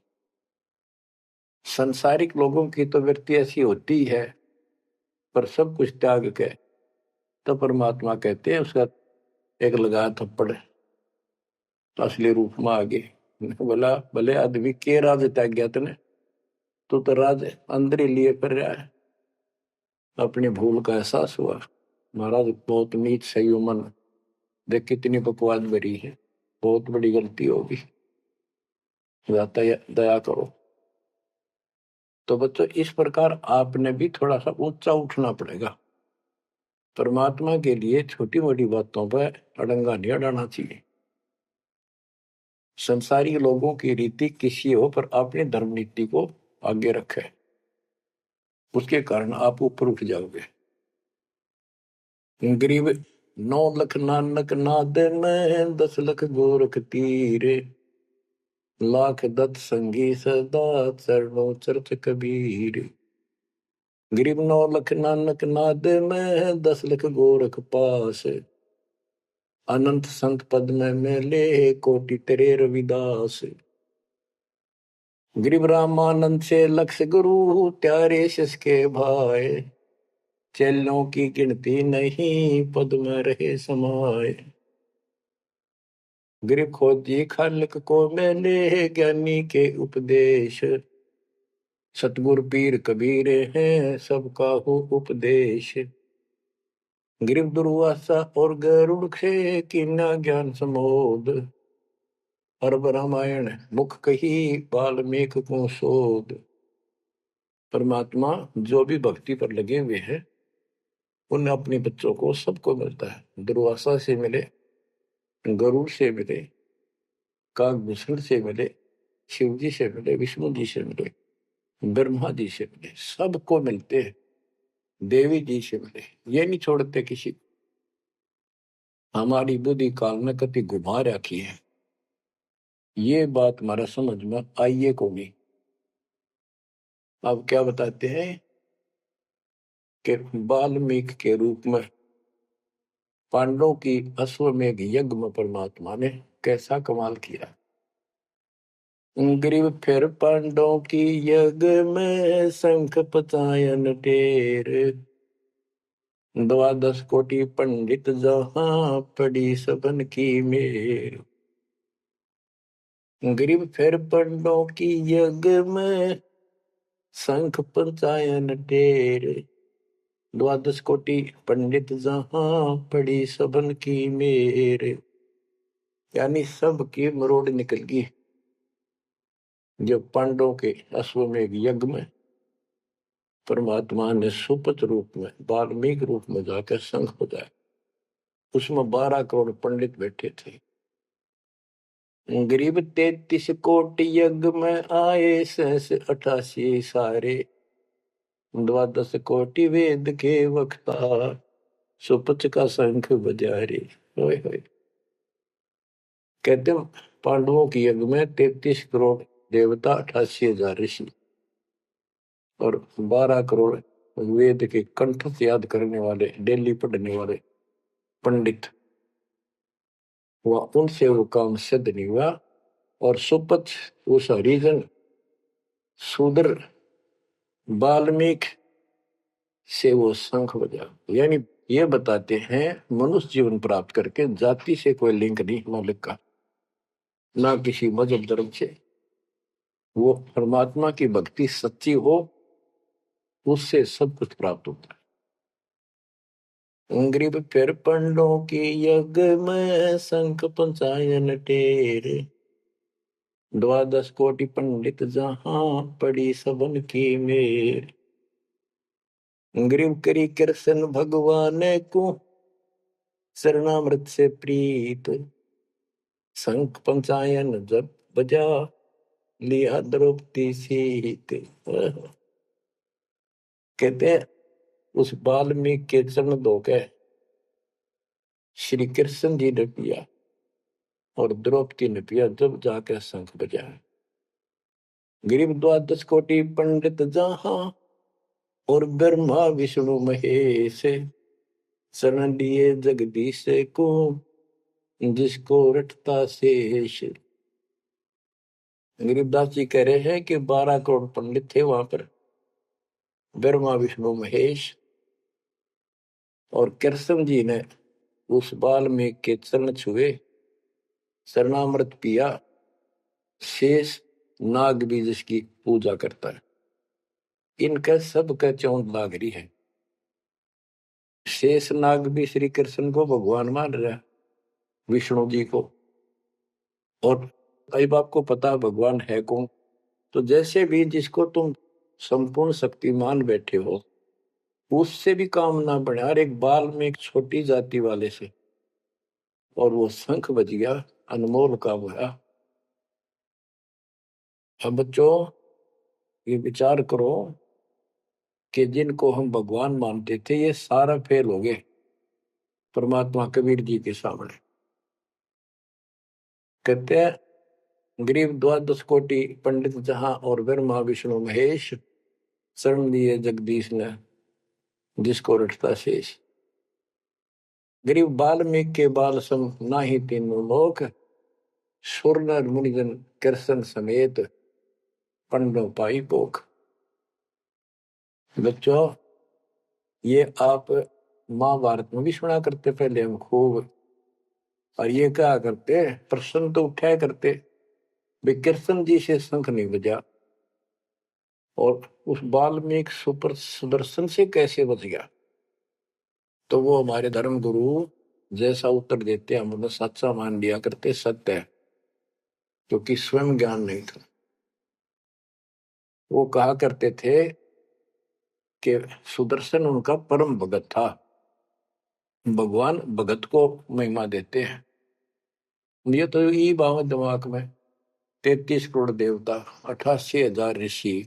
संसारिक लोगों की तो वृत्ति ऐसी होती है, पर सब कुछ त्याग के तो परमात्मा कहते हैं उसका एक लगा थप्पड़ असली रूप में आ गए। बोला भले आदमी के राज त्याग गया तने, तो राज अंदर ही लिए कर रहा है। अपनी भूल का एहसास हुआ, महाराज बहुत नीच सही मन, देख कितनी बकवास भरी है, बहुत बड़ी गलती होगी, दया करो। तो बच्चों इस प्रकार आपने भी थोड़ा सा ऊंचा उठना पड़ेगा। परमात्मा के लिए छोटी मोटी बातों पर अड़ंगा नहीं अड़ाना चाहिए। संसारी लोगों की रीति किसी हो, पर अपनी धर्म नीति को आगे रखे, उसके कारण आप ऊपर उठ जाओगे। गरीब 9 लाख नानक नाद में, 10 लाख गोरख तीरे, लाख दत्त संगी सदा, चरणों चरत कबीर। गरीब 9 लख नानक नाद में, 10 लख गोरख पास। अनंत संत पद में मेले, कोटि तेरे रविदास। गरीब रामानंद से लक्ष गुरु, त्यारे शिष के भाई। चेलों की गिनती नहीं, पद में रहे समाये। गरीब खोजी खालक को मेले, ज्ञानी के उपदेश। सतगुरु पीर कबीर हैं, सबका हो उपदेश। गरीब दुर्वासा और गरुड़ से, कीना ज्ञान समोद। अरब रामायण मुख कही, वाल्मीक को शोध। परमात्मा जो भी भक्ति पर लगे हुए हैं, उन्हें अपने बच्चों को सबको मिलता है। दुर्वासा से मिले, गरुड़ से मिले, काकभूषण से मिले, शिव जी से मिले, विष्णु जी से मिले, ब्रह्मा जी से मिले, सबको मिलते हैं। देवी जी से मिले, ये नहीं छोड़ते किसी। हमारी बुद्धि काल में कति घुमा रखी है, ये बात हमारा समझ में आइए को नहीं। अब क्या बताते हैं कि वाल्मीकि के रूप में पांडवों की अश्वमेघ यज्ञ में परमात्मा ने कैसा कमाल किया। गरीब फिर पांडवों की यज्ञ में, शंख पचायन टेर। 12 कोटि पंडित जहां, पड़ी सबन की मेर। गरीब फिर पांडवों की यज्ञ में, शंख पंचायन टेर। 12 कोटि पंडित जहां, पड़ी सबन की मेर। यानी सबकी मरोड़ निकल गई जब पांडवों के अश्वमेघ यज्ञ में परमात्मा ने सुपत रूप में, वाल्मीकि रूप में जाकर शंख बजाया। उसमें 12 करोड़ पंडित बैठे थे। गरीब 33 कोटि यज्ञ में आए, 88 सारे। 12 कोटि वेद के वक्ता, सुपच का शंख बजारे। होए होए। कहते पांडवों की यज्ञ में 33 करोड़ देवता, 88,000 ऋषि और 12 करोड़ वेद के कंठ से याद करने वाले, डेली पढ़ने वाले पंडित। वह उनसे वो काम सिद्ध नहीं हुआ। और सुपथ उस हरिजन शूद्र वाल्मीकि से वो शंख बजा। यानी ये बताते हैं मनुष्य जीवन प्राप्त करके जाति से कोई लिंक नहीं मालिक का, ना किसी मजहब धर्म से। वो परमात्मा की भक्ति सच्ची हो, उससे सब कुछ प्राप्त होता है। गरीब फिर पंडों की यज्ञ में, शंख पंचायन टेर। 12 कोटि पंडित जहां, पड़ी सबन की मेर। गरीब करी कृष्ण भगवान को, शरणामृत से प्रीत। शंख पंचायन जब बजा, लिया द्रौपदी सीत। कहते हैं उस वाल्मीकि के चरण धोके श्री कृष्ण जी ने पिया और द्रौपदी ने पिया, जब जाकर शंख बजा। गरीब 12 कोटि पंडित जहां, और ब्रह्मा विष्णु महेश। शरण लिए जगदीश को, जिसको रटता शेष। गरीबदास जी कह रहे हैं कि 12 करोड़ पंडित थे वहां पर, ब्रह्मा विष्णु महेश। और कृष्ण जी ने उस वाल्मीकि के चरण छुए, शरणामृत पिया। शेष नाग भी जिसकी पूजा करता है, इनका सबका चौंध लाग रही है। शेष नाग भी श्री कृष्ण को भगवान मान रहा है, विष्णु जी को। और अब आपको पता भगवान है कौन। तो जैसे भी जिसको तुम संपूर्ण शक्ति मान बैठे हो, उससे भी काम ना बढ़े। हर एक बाल में एक छोटी जाति वाले से, और वो शंख बज गया, अनमोल काम हुआ। अब बच्चों ये विचार करो कि जिनको हम भगवान मानते थे, ये सारा फेल हो गए परमात्मा कबीर जी के सामने। कहते हैं गरीब 12 कोटि पंडित जहां, और ब्रह्मा विष्णु महेश। शरण दिए जगदीश ने, जिसको रटता शेष। गरीब बाल्मीकि के बाल सम नाही तीनों लोक, सुर नर मुनिजन कृष्ण समेत पंडो पाई पोख। बच्चों, ये आप महाभारत में भी सुना करते पहले हम खूब, और ये क्या करते, प्रश्न तो उठाया करते, वे कृष्ण जी से शंख नहीं बजा, और उस वाल्मीकि सुपर सुदर्शन से कैसे बच गया। तो वो हमारे धर्म गुरु जैसा उत्तर देते हम उन्हें सच्चा मान लिया करते, सत्य है, क्योंकि स्वयं ज्ञान नहीं था। वो कहा करते थे कि सुदर्शन उनका परम भगत था। भगवान भगत को महिमा देते हैं। ये तो ये बात दिमाग में, 33 करोड़ देवता, 88,000 ऋषि,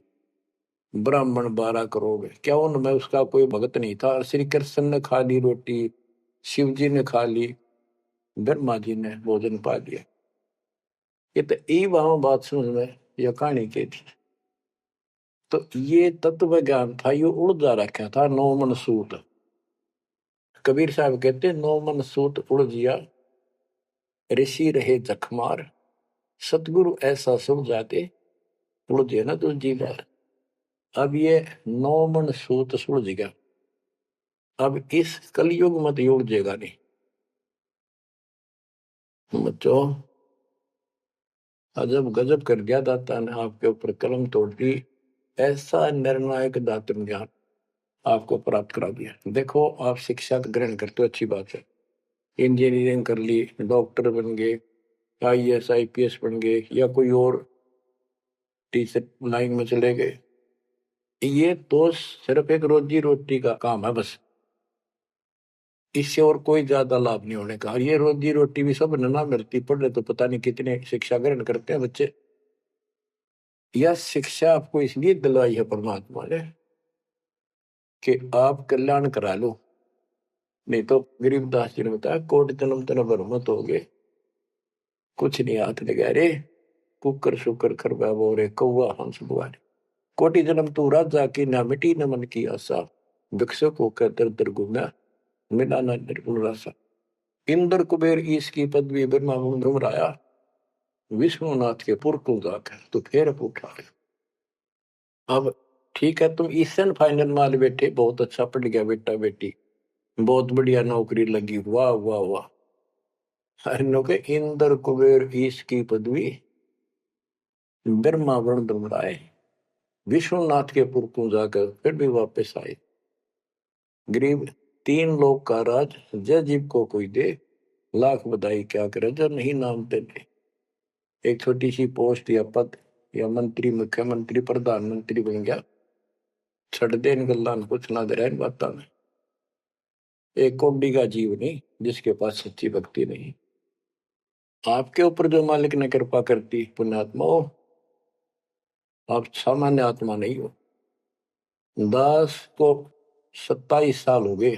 ब्राह्मण 12 करोड़, क्या उनमें उसका कोई भगत नहीं था। श्री कृष्ण ने खा ली रोटी, शिव जी ने खा ली, ब्रह्मा जी ने भोजन पा लिया। ये तो ई वहां बात समझ में, यह कहानी के थी। तो ये तत्व ज्ञान था, ये उड़ जा रखा था। नौ मन सूत, कबीर साहब कहते, नौ मन सूत उड़ जिया, ऋषि रहे जखमार, सतगुरु ऐसा सब जाते, उड़ जे ना दूजी बार। अब ये नौ मन सूत सुलझ गया, अब इस कलयुग मत उड़जेगा नहीं। बच्चों, अजब गजब कर दिया दाता ने आपके ऊपर कलम तोड़ दी, ऐसा निर्णायक दातन ज्ञान आपको प्राप्त करा दिया। देखो, आप शिक्षा ग्रहण करते हो, अच्छी बात है, इंजीनियरिंग कर ली, डॉक्टर बन गए, IAS IPS बन गए, या कोई और टीचर लाइन में चले गए। ये तो सिर्फ एक रोजी रोटी का काम है बस, इससे और कोई ज्यादा लाभ नहीं होने का। और ये रोजी रोटी भी सब ना मिलती, पढ़ ले तो पता नहीं कितने शिक्षा ग्रहण करते हैं बच्चे। यह शिक्षा आपको इसलिए दिलवाई है परमात्मा ने कि आप कल्याण करा लो। नहीं तो गरीबदास जी ने बताया, कोट जन्म तन भरमत हो गए, कुछ नहीं हाथ लगा रे, कुकर शुकर खरबा बोरे, कौआ हंस बुआरे। कोटि जन्म तू राजा की, ना मिटी न मन की आशा, भिक्षुक होकर दर दर घूमा, मिला ना निर्गुण रासा। इंद्र कुबेर ईश की पदवी ब्रह्मा घुमराया, विष्णुनाथ के पुर को जाकर तो फिर उठा। अब ठीक है, तुम ईसन फाइनल माल बैठे, बहुत अच्छा पढ़ गया बेटा बेटी, बहुत बढ़िया नौकरी लगी, वाह वाह वाह। के इंद्र कुबेर ईश की पदवी ब्रह्मा वर्ण दुमराए, विश्वनाथ के पुर को जाकर फिर भी वापस आए। गरीब 3 लोक का राज, जय जीव को कोई दे, लाख बधाई क्या करे जो नहीं नाम तेरे। एक छोटी सी पोस्ट या पद या मंत्री, मुख्यमंत्री, प्रधानमंत्री बन गया, छड़ दे इन गल्ला कुछ ना दे रहा इन बातों में। एक कौड़ी का जीव नहीं जिसके पास सच्ची भक्ति नहीं। आपके ऊपर जो मालिक ने कृपा करती, पुण्यात्मा हो, आप सामान्य आत्मा नहीं हो। दास को 27 साल हो गए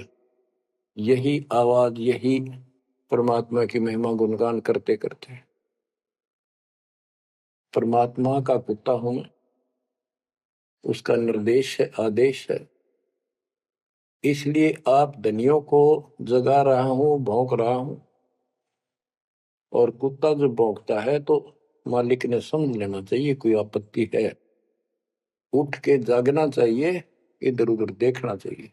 यही आवाज, यही परमात्मा की महिमा गुणगान करते करते। परमात्मा का कुत्ता हूं मैं, उसका निर्देश है, आदेश है, इसलिए आप धनियों को जगा रहा हूं, भौंक रहा हूं। और कुत्ता जब भौंकता है तो मालिक ने समझ लेना चाहिए कोई आपत्ति है, उठ के जागना चाहिए, इधर उधर देखना चाहिए,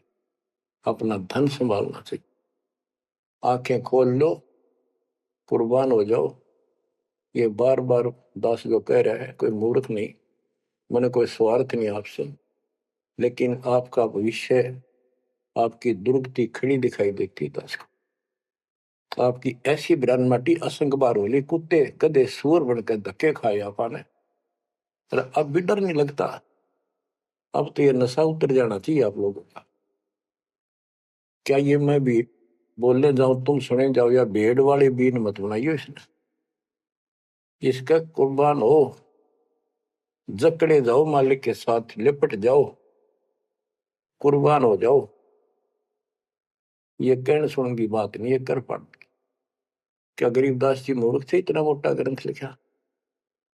अपना धन संभालना चाहिए। आंखें खोल लो, कुर्बान हो जाओ। ये बार बार दास जो कह रहा है, कोई मूर्ख नहीं, मैंने कोई स्वार्थ नहीं आपसे, लेकिन आपका भविष्य, आपकी दुर्गति खड़ी दिखाई देती दास को। आपकी ऐसी ब्रह्माटी असंग बार होली, कुत्ते गधे सुअर बनकर धक्के खाए आपने, अब भी डर नहीं लगता। अब तो ये नशा उतर जाना चाहिए आप लोगों का। क्या ये मैं भी बोलने जाऊं तुम सुने जाओ, या भेड़ वाले बीन मत बनाइयो इसने। इसका कुर्बान हो, जकड़े जाओ, मालिक के साथ लिपट जाओ, कुर्बान हो जाओ। ये कहने सुन की बात नहीं, ये कर पड़। क्या गरीबदास जी मूर्ख थे इतना मोटा ग्रंथ लिखा?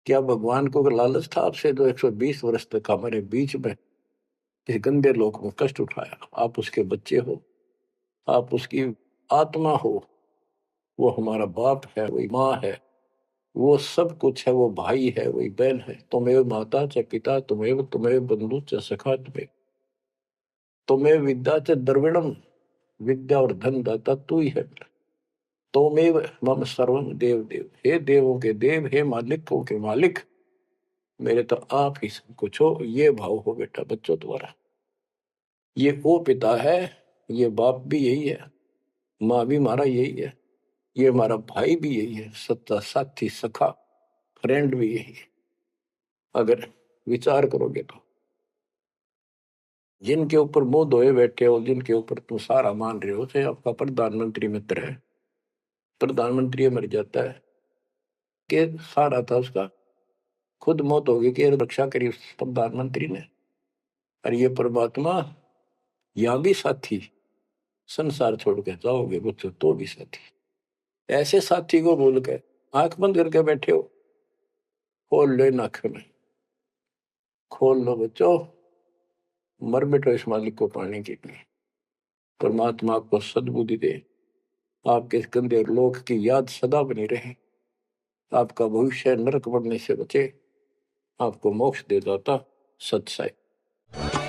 क्या भगवान को लालच था आपसे जो 120 वर्ष तक हमारे बीच में इस गंदे लोक में कष्ट उठाया, आप उसके बच्चे हो, आप उसकी आत्मा हो, वो हमारा बाप है, वही माँ है, वो सब कुछ है, वो भाई है, वही बहन है। तुम्हें माता च पिता तुम्हें, तुम्हें बंधु च सखा तुम्हें विद्या च द्रविणम, विद्या और धन दाता तू ही है। तोमेव मम सर्वम देव देव, हे देवों के देव, हे मालिकों के मालिक, मेरे तो आप ही सब कुछ हो। ये भाव हो बेटा बच्चों तुम्हारा। ये वो पिता है, ये बाप भी यही है, माँ भी हमारा यही है, ये हमारा भाई भी यही है, सच्चा साथी सखा फ्रेंड भी यही है। अगर विचार करोगे तो जिनके ऊपर मुंह धोए बैठे हो, जिनके ऊपर तुम सारा मान रहे हो, चाहे आपका प्रधानमंत्री मित्र है, प्रधानमंत्री मर जाता है कि सारा था उसका, खुद मौत होगी कि रक्षा करी उस प्रधानमंत्री ने। और ये परमात्मा यहाँ भी साथी, संसार छोड़ के जाओगे बच्चों तो भी साथी। ऐसे साथी को भूल के आंख बंद करके बैठे हो, खोल लो नाक में, खोल लो बच्चों, मर बैठो इस मालिक को पाने के लिए। परमात्मा आपको सद्बुद्धि दे, आपके गंदे लोक की याद सदा बनी रहे, आपका भविष्य नरक बनने से बचे, आपको मोक्ष दे दाता सत साई।